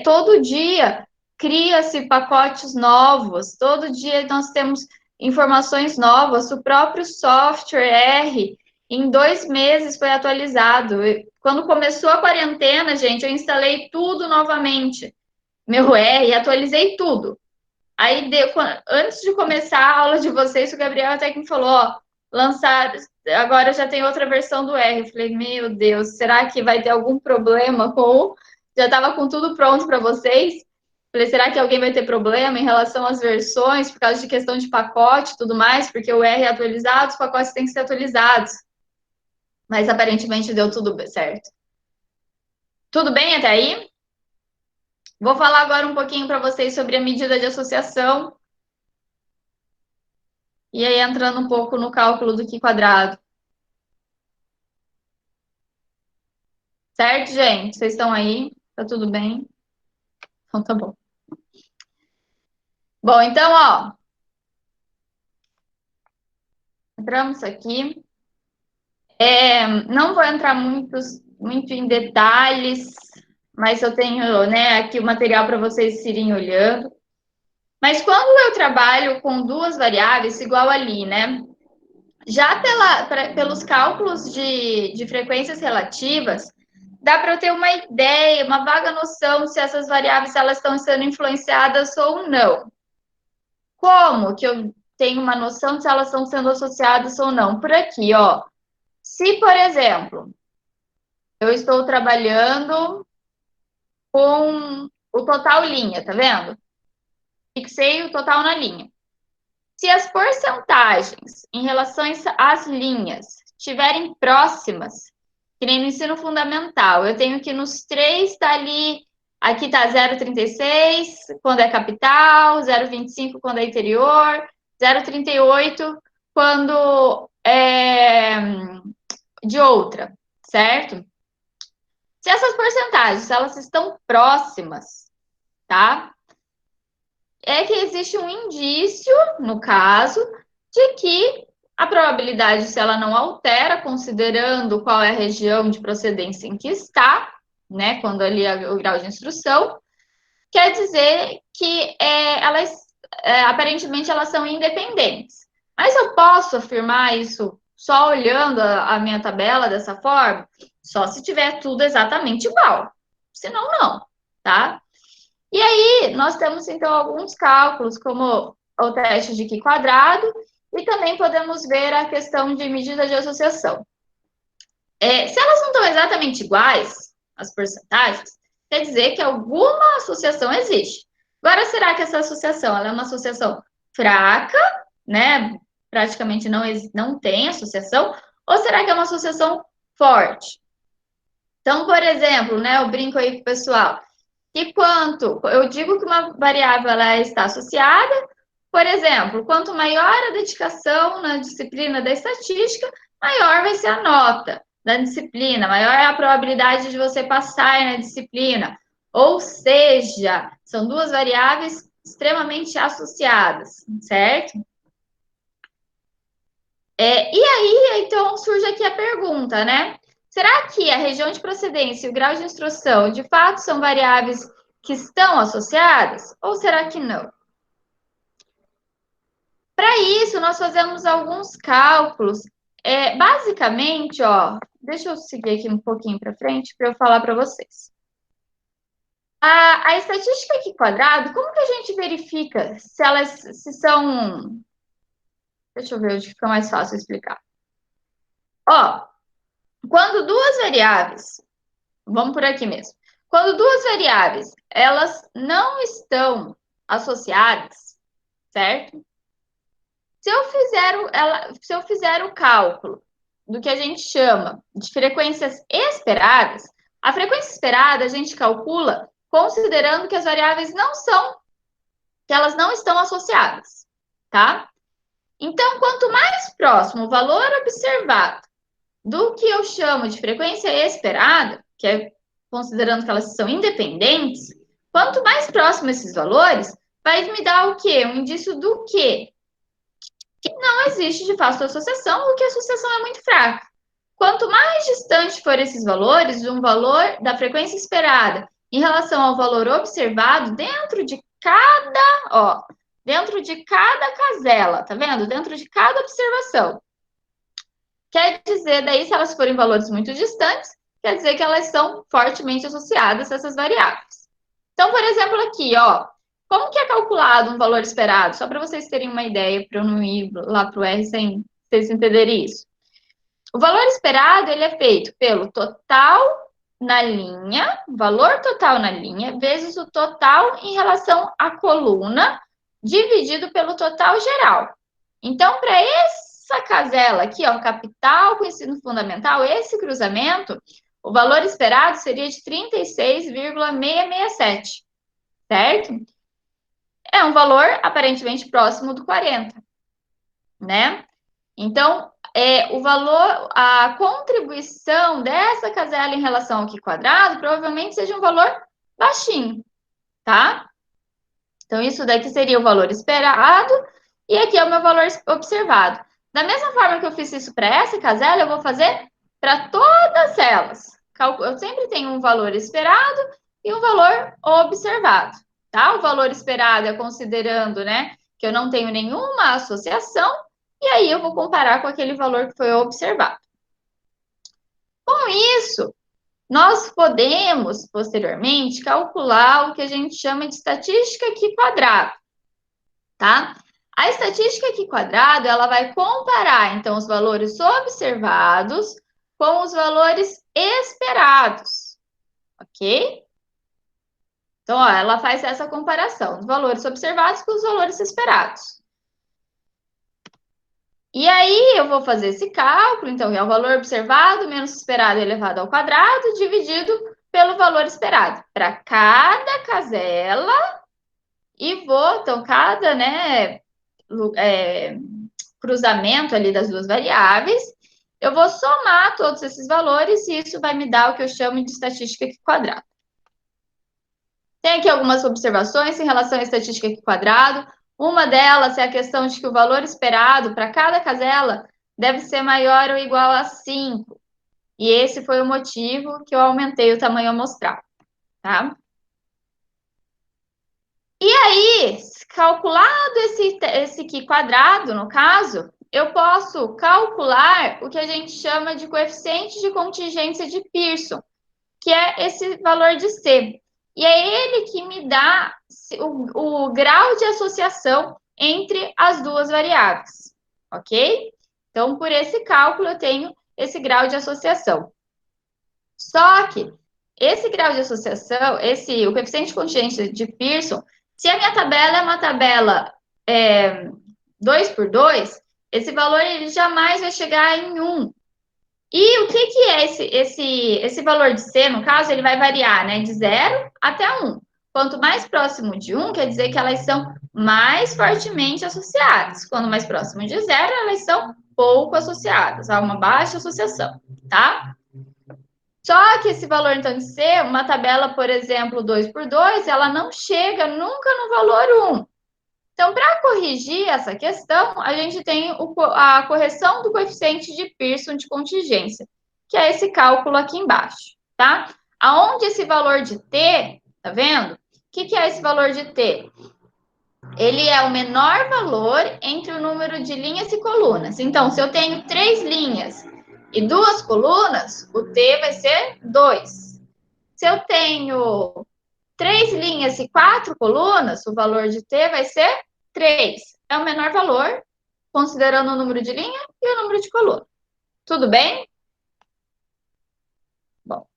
Todo dia cria-se pacotes novos, todo dia nós temos informações novas. O próprio software R, em 2 meses, foi atualizado. Quando começou a quarentena, gente, eu instalei tudo novamente, meu R, atualizei tudo. Aí, antes de começar a aula de vocês, o Gabriel até que me falou, ó, lançar, agora já tem outra versão do R. Eu falei, meu Deus, será que vai ter algum problema com... Já estava com tudo pronto para vocês. Falei, será que alguém vai ter problema em relação às versões, por causa de questão de pacote e tudo mais, porque o R é atualizado, os pacotes têm que ser atualizados. Mas aparentemente deu tudo certo. Tudo bem até aí? Vou falar agora um pouquinho para vocês sobre a medida de associação. E aí, entrando um pouco no cálculo do Qi quadrado. Certo, gente? Vocês estão aí? Tá tudo bem? Então, tá bom. Bom, então, ó. Entramos aqui. Não vou entrar muito em detalhes, mas eu tenho, né, aqui o material para vocês irem olhando. Mas quando eu trabalho com duas variáveis, igual ali, né? Já pelos cálculos de frequências relativas, dá para eu ter uma ideia, uma vaga noção se essas variáveis elas estão sendo influenciadas ou não. Como que eu tenho uma noção se elas estão sendo associadas ou não? Por aqui, ó. Se, por exemplo, eu estou trabalhando com o total linha, tá vendo? Fixei o total na linha. Se as porcentagens em relação às linhas estiverem próximas, que nem no ensino fundamental, eu tenho que nos três estar ali, aqui está 0,36 quando é capital, 0,25 quando é interior, 0,38 quando é de outra, certo? Se essas porcentagens, elas estão próximas, tá? É que existe um indício, no caso, de que a probabilidade, se ela não altera, considerando qual é a região de procedência em que está, né, quando ali é o grau de instrução, quer dizer que aparentemente elas são independentes. Mas eu posso afirmar isso só olhando a minha tabela dessa forma? Só se tiver tudo exatamente igual. Senão, não, tá? E aí, nós temos, então, alguns cálculos, como o teste de Qi quadrado, e também podemos ver a questão de medida de associação. Se elas não estão exatamente iguais, as porcentagens, quer dizer que alguma associação existe. Agora, será que essa associação ela é uma associação fraca, né? Praticamente não tem associação, ou será que é uma associação forte? Então, por exemplo, né, eu brinco aí com o pessoal, que quanto eu digo que uma variável ela está associada, por exemplo, quanto maior a dedicação na disciplina da estatística, maior vai ser a nota da disciplina, maior é a probabilidade de você passar na disciplina. Ou seja, são duas variáveis extremamente associadas, certo? E aí, então, surge aqui a pergunta, né? Será que a região de procedência e o grau de instrução, de fato, são variáveis que estão associadas? Ou será que não? Para isso, nós fazemos alguns cálculos. Basicamente, ó, deixa eu seguir aqui um pouquinho para frente para eu falar para vocês. A estatística aqui quadrado, como que a gente verifica se são... Deixa eu ver onde fica mais fácil explicar. Ó, quando duas variáveis, vamos por aqui mesmo. Quando duas variáveis, elas não estão associadas, certo? Se eu fizer o cálculo do que a gente chama de frequências esperadas, a frequência esperada a gente calcula considerando que as variáveis que elas não estão associadas, tá? Então, quanto mais próximo o valor observado do que eu chamo de frequência esperada, que é considerando que elas são independentes, quanto mais próximo esses valores, vai me dar o quê? Um indício do quê? Que não existe de fato associação, ou que a associação é muito fraca. Quanto mais distante for esses valores, de um valor da frequência esperada em relação ao valor observado dentro de cada casela, tá vendo? Dentro de cada observação. Quer dizer, daí, se elas forem valores muito distantes, quer dizer que elas são fortemente associadas a essas variáveis. Então, por exemplo, aqui, ó, como que é calculado um valor esperado? Só para vocês terem uma ideia, para eu não ir lá para o R sem vocês entenderem isso. O valor esperado, ele é feito pelo total na linha, valor total na linha, vezes o total em relação à coluna, dividido pelo total geral. Então, para essa casela aqui, ó, capital com ensino fundamental, esse cruzamento, o valor esperado seria de 36,667, certo? É um valor aparentemente próximo do 40, né? Então, o valor, a contribuição dessa casela em relação ao Qi quadrado provavelmente seja um valor baixinho, tá? Então, isso daqui seria o valor esperado e aqui é o meu valor observado. Da mesma forma que eu fiz isso para essa casela, eu vou fazer para todas elas. Eu sempre tenho um valor esperado e um valor observado, tá? O valor esperado é considerando, né, que eu não tenho nenhuma associação e aí eu vou comparar com aquele valor que foi observado. Com isso, nós podemos, posteriormente, calcular o que a gente chama de estatística Qi quadrado, tá? A estatística Qi quadrado, ela vai comparar, então, os valores observados com os valores esperados, ok? Então, ó, ela faz essa comparação dos valores observados com os valores esperados. E aí, eu vou fazer esse cálculo, então, é o valor observado menos esperado elevado ao quadrado, dividido pelo valor esperado. Para cada casela, e vou, então, cada, né, cruzamento ali das duas variáveis, eu vou somar todos esses valores e isso vai me dar o que eu chamo de estatística quadrada. Tem aqui algumas observações em relação à estatística quadrada. Uma delas é a questão de que o valor esperado para cada casela deve ser maior ou igual a 5. E esse foi o motivo que eu aumentei o tamanho amostral, tá? E aí, calculado esse Q quadrado, no caso, eu posso calcular o que a gente chama de coeficiente de contingência de Pearson, que é esse valor de C. E é ele que me dá o grau de associação entre as duas variáveis, ok? Então, por esse cálculo, eu tenho esse grau de associação. Só que esse grau de associação, o coeficiente de contingência de Pearson, se a minha tabela é uma tabela 2 por 2, esse valor ele jamais vai chegar em 1. E o que é esse valor de C, no caso, ele vai variar, né, de 0 até 1. Quanto mais próximo de 1, quer dizer que elas são mais fortemente associadas. Quando mais próximo de 0, elas são pouco associadas, há uma baixa associação, tá? Só que esse valor, então, de C, uma tabela, por exemplo, 2 por 2, ela não chega nunca no valor 1. Então, para corrigir essa questão, a gente tem a correção do coeficiente de Pearson de contingência, que é esse cálculo aqui embaixo, tá? Aonde esse valor de T, tá vendo? O que é esse valor de T? Ele é o menor valor entre o número de linhas e colunas. Então, se eu tenho 3 linhas e 2 colunas, o T vai ser 2. Se eu tenho 3 linhas e 4 colunas, o valor de T vai ser 3. É o menor valor, considerando o número de linha e o número de coluna. Tudo bem? Bom.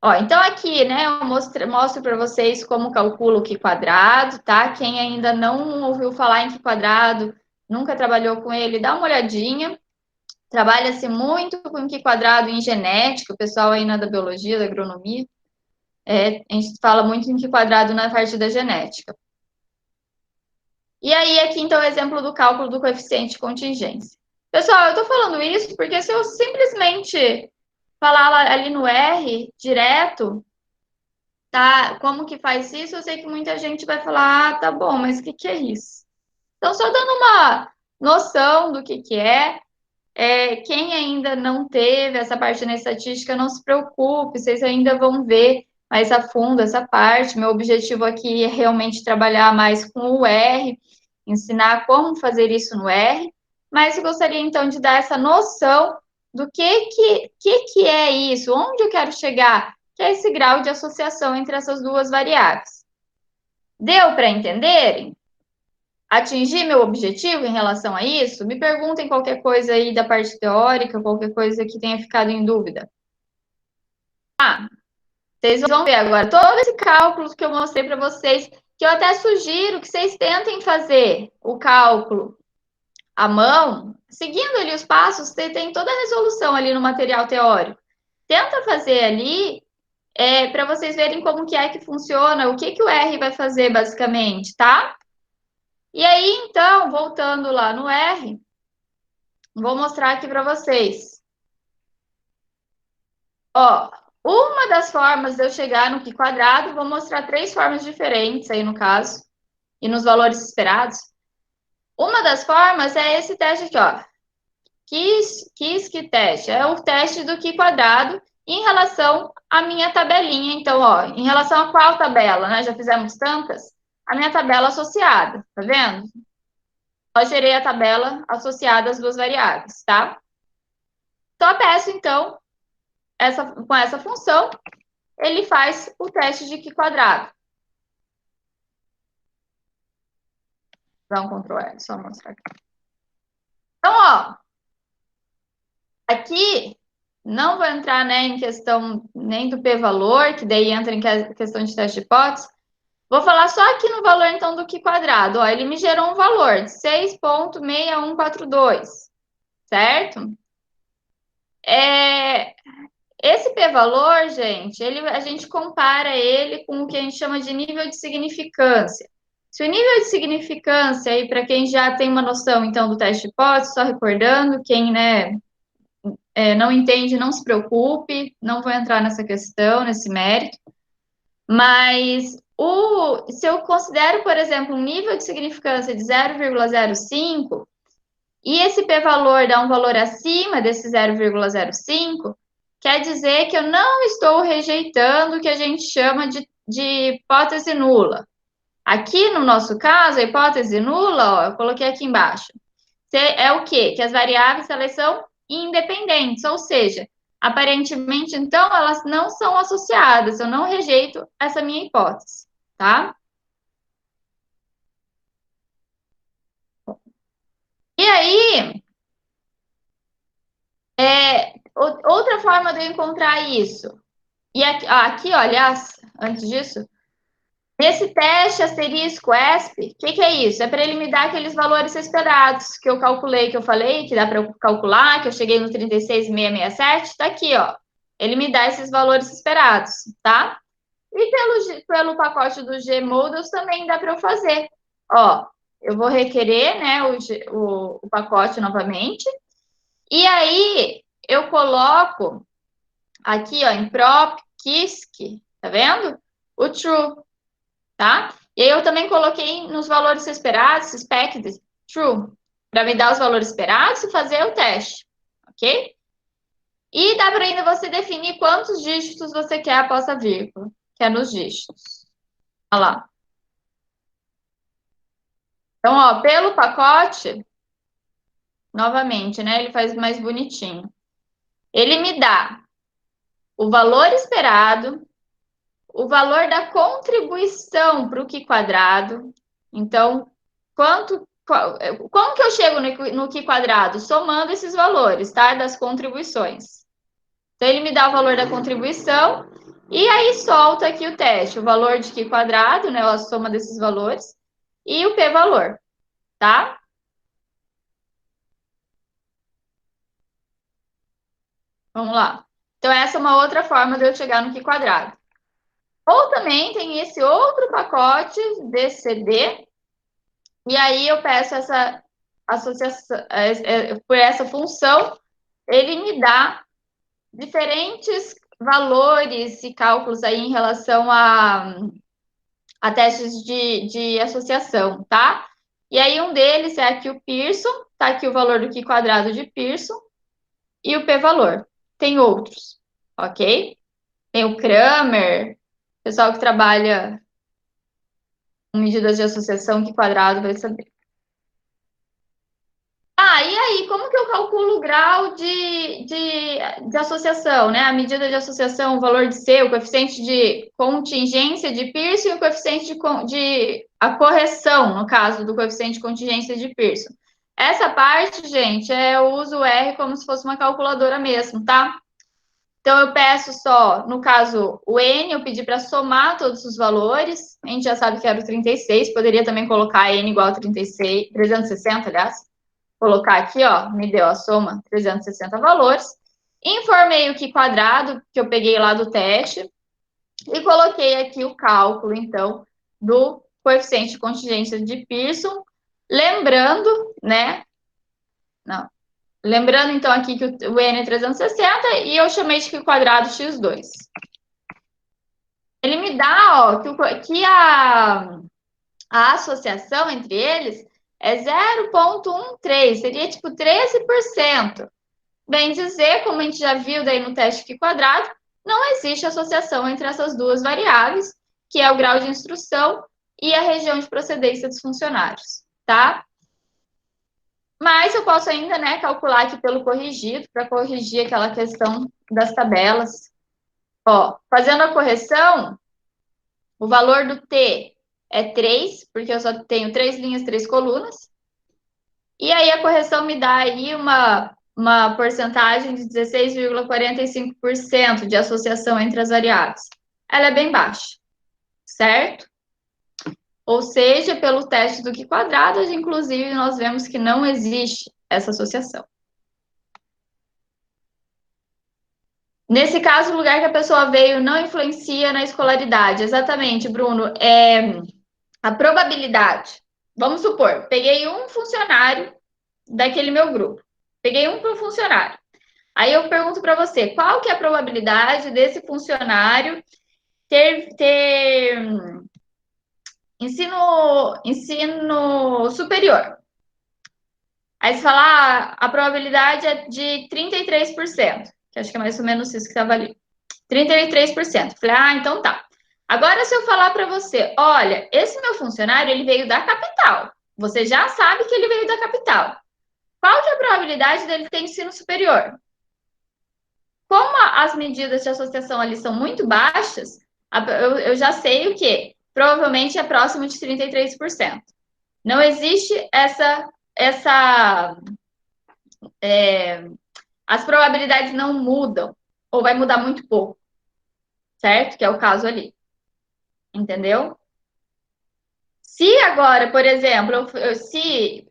Ó, então aqui, né, eu mostro para vocês como calculo o Q quadrado, tá? Quem ainda não ouviu falar em Q quadrado, nunca trabalhou com ele, dá uma olhadinha. Trabalha-se muito com Q quadrado em genética, o pessoal aí da biologia, da agronomia. A gente fala muito em Q quadrado na parte da genética. E aí, aqui, então, o exemplo do cálculo do coeficiente de contingência. Pessoal, eu estou falando isso porque se eu simplesmente falar ali no R, direto, tá? Como que faz isso? Eu sei que muita gente vai falar, ah, tá bom, mas o que é isso? Então, só dando uma noção do que é. Quem ainda não teve essa parte na estatística, não se preocupe, vocês ainda vão ver mais a fundo essa parte. Meu objetivo aqui é realmente trabalhar mais com o R, ensinar como fazer isso no R, mas eu gostaria então de dar essa noção do que é isso, onde eu quero chegar, que é esse grau de associação entre essas duas variáveis. Deu para entenderem? Atingir meu objetivo em relação a isso? Me perguntem qualquer coisa aí da parte teórica, qualquer coisa que tenha ficado em dúvida. Vocês vão ver agora todo esse cálculo que eu mostrei para vocês, que eu até sugiro que vocês tentem fazer o cálculo à mão, seguindo ali os passos, você tem toda a resolução ali no material teórico. Tenta fazer ali para vocês verem como que é que funciona, o que o R vai fazer basicamente, tá? E aí, então, voltando lá no R, vou mostrar aqui para vocês. Ó, uma das formas de eu chegar no Q quadrado, vou mostrar 3 formas diferentes aí no caso, e nos valores esperados. Uma das formas é esse teste aqui, ó. Que teste? É o teste do Q quadrado em relação à minha tabelinha. Então, ó, em relação a qual tabela, né? Já fizemos tantas. A minha tabela associada, tá vendo? Só gerei a tabela associada às duas variáveis, tá? Só peço, então, com essa função, ele faz o teste de Q quadrado. Dá um Ctrl L, só mostrar aqui. Então, ó, aqui não vou entrar, né, em questão nem do p-valor, que daí entra em questão de teste de hipótese, Vou falar só aqui no valor, então, do Q quadrado. Ó, ele me gerou um valor de 6,6142, certo? Esse p-valor, gente, a gente compara ele com o que a gente chama de nível de significância. Se o nível de significância, aí para quem já tem uma noção, então, do teste de hipótese, só recordando, quem, né, não entende, não se preocupe, não vou entrar nessa questão, nesse mérito, mas se eu considero, por exemplo, um nível de significância de 0,05 e esse p-valor dá um valor acima desse 0,05, quer dizer que eu não estou rejeitando o que a gente chama de hipótese nula. Aqui no nosso caso, a hipótese nula, ó, eu coloquei aqui embaixo, é o quê? Que as variáveis elas são independentes, ou seja, aparentemente, então, elas não são associadas, eu não rejeito essa minha hipótese, tá? E aí, outra forma de eu encontrar isso, e aqui, ó, aliás, antes disso, nesse teste asterisco ESP, o que é isso? É para ele me dar aqueles valores esperados que eu calculei, que eu falei, que dá para eu calcular, que eu cheguei no 36,667, tá aqui, ó. Ele me dá esses valores esperados, tá? E pelo pacote do Gmodels também dá para eu fazer. Ó, eu vou requerer, né, o pacote novamente, e aí eu coloco aqui, ó, em prop, kisk, tá vendo? O true, tá? E aí eu também coloquei nos valores esperados, expected, true, para me dar os valores esperados e fazer o teste, ok? E dá para ainda você definir quantos dígitos você quer após a vírgula, que é nos dígitos. Olha lá. Então, ó, pelo pacote, novamente, né? Ele faz mais bonitinho. Ele me dá o valor esperado, o valor da contribuição para o Q quadrado. Então, como que eu chego no Q quadrado? Somando esses valores, tá? Das contribuições. Então, ele me dá o valor da contribuição e aí solta aqui o teste, o valor de Q quadrado, né? A soma desses valores e o p-valor, tá? Vamos lá. Então, essa é uma outra forma de eu chegar no Q quadrado. Ou também tem esse outro pacote DCD, e aí eu peço essa associação, por essa função, ele me dá diferentes valores e cálculos aí em relação a testes de associação, tá? E aí um deles é aqui o Pearson, tá aqui o valor do Q quadrado de Pearson e o p-valor. Tem outros, ok? Tem o Kramer, pessoal que trabalha com medidas de associação, que quadrado vai saber. Ah, e aí, como que eu calculo o grau de associação, né? A medida de associação, o valor de C, o coeficiente de contingência de Pearson e o coeficiente a correção, no caso do coeficiente de contingência de Pearson. Essa parte, gente, eu uso o R como se fosse uma calculadora mesmo, tá? Então, eu peço só, no caso, o N, eu pedi para somar todos os valores. A gente já sabe que era o 36, poderia também colocar N igual a 36, 360, aliás. Colocar aqui, ó, me deu a soma, 360 valores. Informei o Q quadrado, que eu peguei lá do teste, e coloquei aqui o cálculo, então, do coeficiente de contingência de Pearson. Lembrando, né? Não, lembrando, então, aqui que o N é 360 e eu chamei de Q quadrado x2. Ele me dá, ó, que a associação entre eles é 0,13, seria tipo 13%. Bem dizer, como a gente já viu daí no teste Q quadrado, não existe associação entre essas duas variáveis, que é o grau de instrução e a região de procedência dos funcionários, tá? Mas eu posso ainda, né, calcular aqui pelo corrigido, para corrigir aquela questão das tabelas. Ó, fazendo a correção, o valor do T é 3, porque eu só tenho 3 linhas, 3 colunas. E aí a correção me dá aí uma porcentagem de 16,45% de associação entre as variáveis. Ela é bem baixa, certo? ou seja, pelo teste do Q quadrado, inclusive nós vemos que não existe essa associação. Nesse caso, o lugar que a pessoa veio não influencia na escolaridade. Exatamente, Bruno. A probabilidade. Vamos supor, peguei um funcionário daquele meu grupo. Peguei um funcionário. Aí eu pergunto para você, qual que é a probabilidade desse funcionário ter ensino superior? Aí você fala, a probabilidade é de 33%, que acho que é mais ou menos isso que estava ali. 33%. Falei, então tá. Agora, se eu falar para você, olha, esse meu funcionário, ele veio da capital. Você já sabe que ele veio da capital. Qual que é a probabilidade dele ter ensino superior? Como as medidas de associação ali são muito baixas, eu já sei o quê? Provavelmente é próximo de 33%. Não existe as probabilidades não mudam, ou vai mudar muito pouco, certo? Que é o caso ali. Entendeu? Se agora, por exemplo, se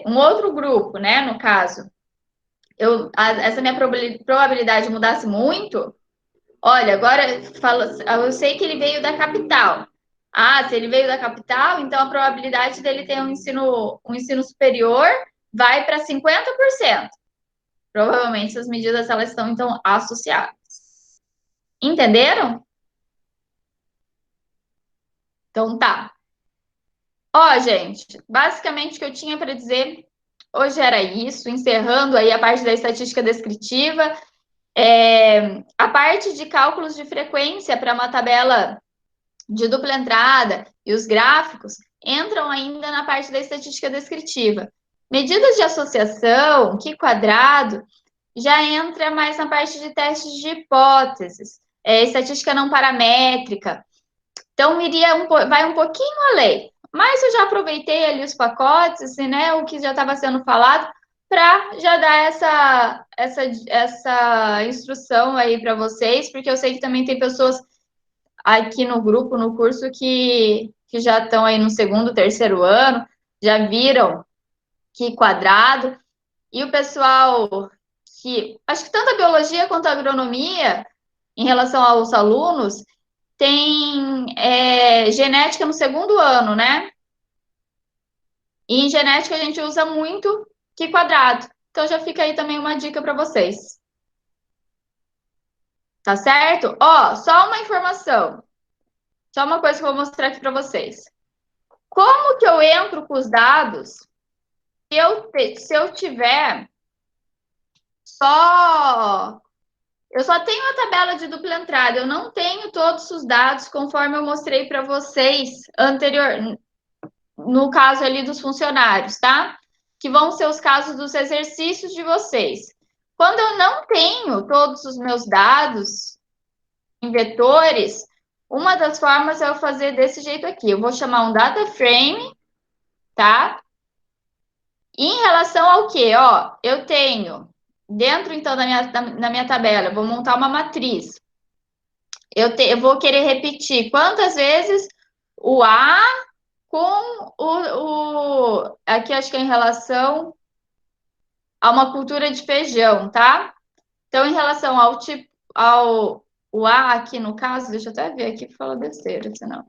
um outro grupo, né, no caso, essa minha probabilidade mudasse muito, olha, agora eu sei que ele veio da capital. Se ele veio da capital, então a probabilidade dele ter um ensino superior vai para 50%. Provavelmente essas medidas elas estão então associadas. Entenderam? Então tá. Gente, basicamente o que eu tinha para dizer hoje era isso, encerrando aí a parte da estatística descritiva. A parte de cálculos de frequência para uma tabela de dupla entrada e os gráficos entram ainda na parte da estatística descritiva. Medidas de associação, Q quadrado, já entra mais na parte de testes de hipóteses, estatística não paramétrica. Então, vai um pouquinho além. Mas eu já aproveitei ali os pacotes, né, o que já estava sendo falado, para já dar essa instrução aí para vocês, porque eu sei que também tem pessoas aqui no grupo, no curso, que já estão aí no segundo, terceiro ano, já viram que quadrado, e o pessoal acho que tanto a biologia quanto a agronomia, em relação aos alunos, tem genética no segundo ano, né? E em genética a gente usa muito Q quadrado. Então já fica aí também uma dica para vocês. Tá certo? Só uma informação. Só uma coisa que eu vou mostrar aqui para vocês. Como que eu entro com os dados se eu tiver só... Eu só tenho a tabela de dupla entrada, eu não tenho todos os dados conforme eu mostrei para vocês no caso ali dos funcionários, tá? Que vão ser os casos dos exercícios de vocês. Quando eu não tenho todos os meus dados em vetores, uma das formas é eu fazer desse jeito aqui. Eu vou chamar um data frame, tá? E em relação ao quê? Eu tenho dentro, então, na minha tabela, eu vou montar uma matriz. Eu vou querer repetir quantas vezes o A com aqui acho que é em relação a uma cultura de feijão, tá? Então, em relação ao tipo, o A aqui no caso, deixa eu até ver aqui para falar besteira, senão.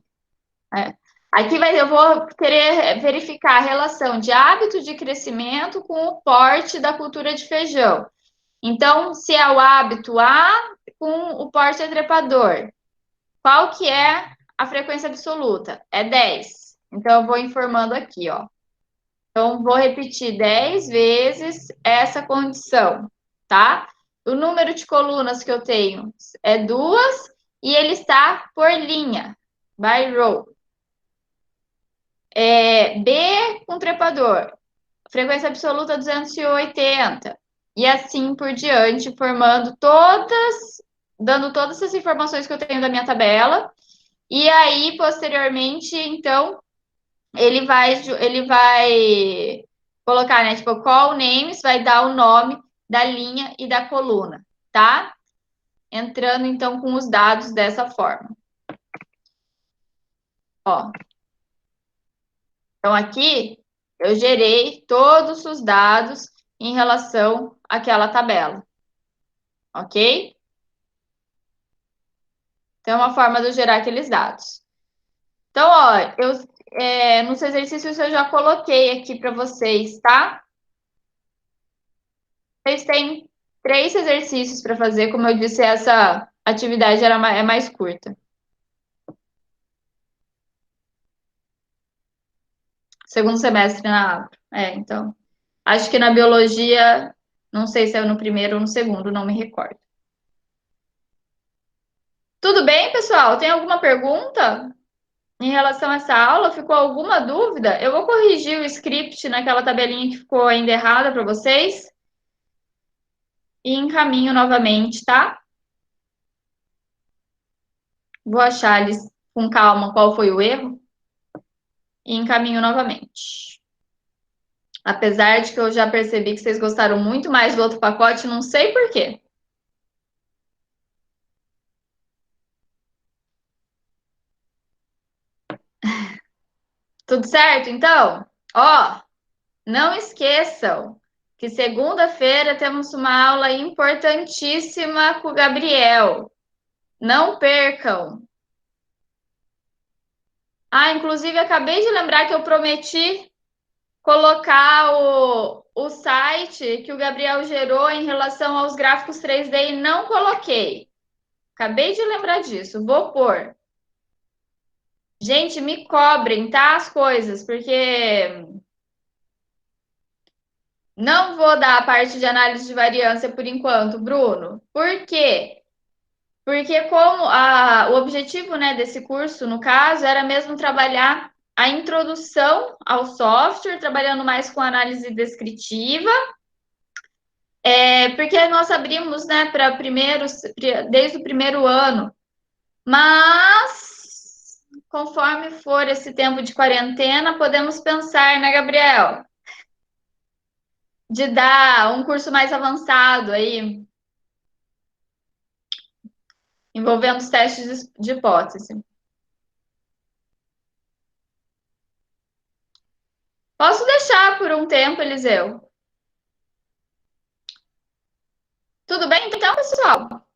Aqui eu vou querer verificar a relação de hábito de crescimento com o porte da cultura de feijão. Então, se é o hábito A com o porte trepador, qual que é a frequência absoluta? É 10. Então, eu vou informando aqui, Então, vou repetir 10 vezes essa condição, tá? O número de colunas que eu tenho é 2 e ele está por linha, by row. B com trepador, frequência absoluta 280. E assim por diante, dando todas essas informações que eu tenho da minha tabela. E aí, posteriormente, então, ele vai colocar, né? Tipo, call names, vai dar o nome da linha e da coluna, tá? Entrando, então, com os dados dessa forma. Então, aqui, eu gerei todos os dados em relação àquela tabela, ok? Então, é uma forma de eu gerar aqueles dados. Então, ó, nos exercícios eu já coloquei aqui para vocês, tá? Vocês têm 3 exercícios para fazer, como eu disse, essa atividade é mais curta. Segundo semestre na Afro. Então. Acho que na biologia, não sei se é no primeiro ou no segundo, não me recordo. Tudo bem, pessoal? Tem alguma pergunta em relação a essa aula? Ficou alguma dúvida? Eu vou corrigir o script naquela tabelinha que ficou ainda errada para vocês e encaminho novamente, tá? Vou achar eles com calma qual foi o erro e encaminho novamente. Apesar de que eu já percebi que vocês gostaram muito mais do outro pacote, não sei por quê. Tudo certo, então? Ó, não esqueçam que segunda-feira temos uma aula importantíssima com o Gabriel. Não percam. Ah, inclusive, acabei de lembrar que eu prometi colocar o site que o Gabriel gerou em relação aos gráficos 3D e não coloquei. Acabei de lembrar disso. Vou pôr. Gente, me cobrem, tá? As coisas, porque não vou dar a parte de análise de variância por enquanto, Bruno. Por quê? Porque como o objetivo, né, desse curso, no caso, era mesmo trabalhar a introdução ao software, trabalhando mais com análise descritiva, porque nós abrimos, né, para desde o primeiro ano. Mas, conforme for esse tempo de quarentena, podemos pensar, né, Gabriel, de dar um curso mais avançado aí, envolvendo os testes de hipótese. Posso deixar por um tempo, Eliseu? Tudo bem, então, pessoal?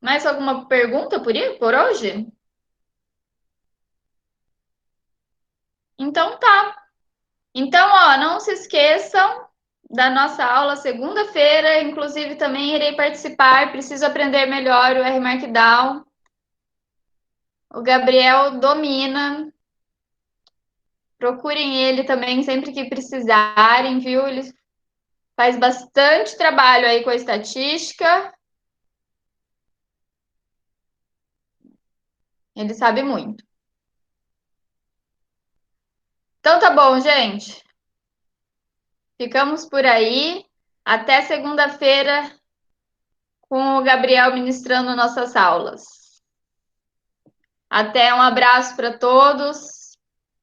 Mais alguma pergunta por hoje? Então tá. Então, ó, não se esqueçam da nossa aula segunda-feira. Inclusive, também irei participar. Preciso aprender melhor o R Markdown. O Gabriel domina. Procurem ele também sempre que precisarem, viu? Ele faz bastante trabalho aí com a estatística. Ele sabe muito. Então tá bom, gente. Ficamos por aí. Até segunda-feira com o Gabriel ministrando nossas aulas. Até, um abraço para todos.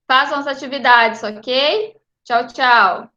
Façam as atividades, ok? Tchau, tchau.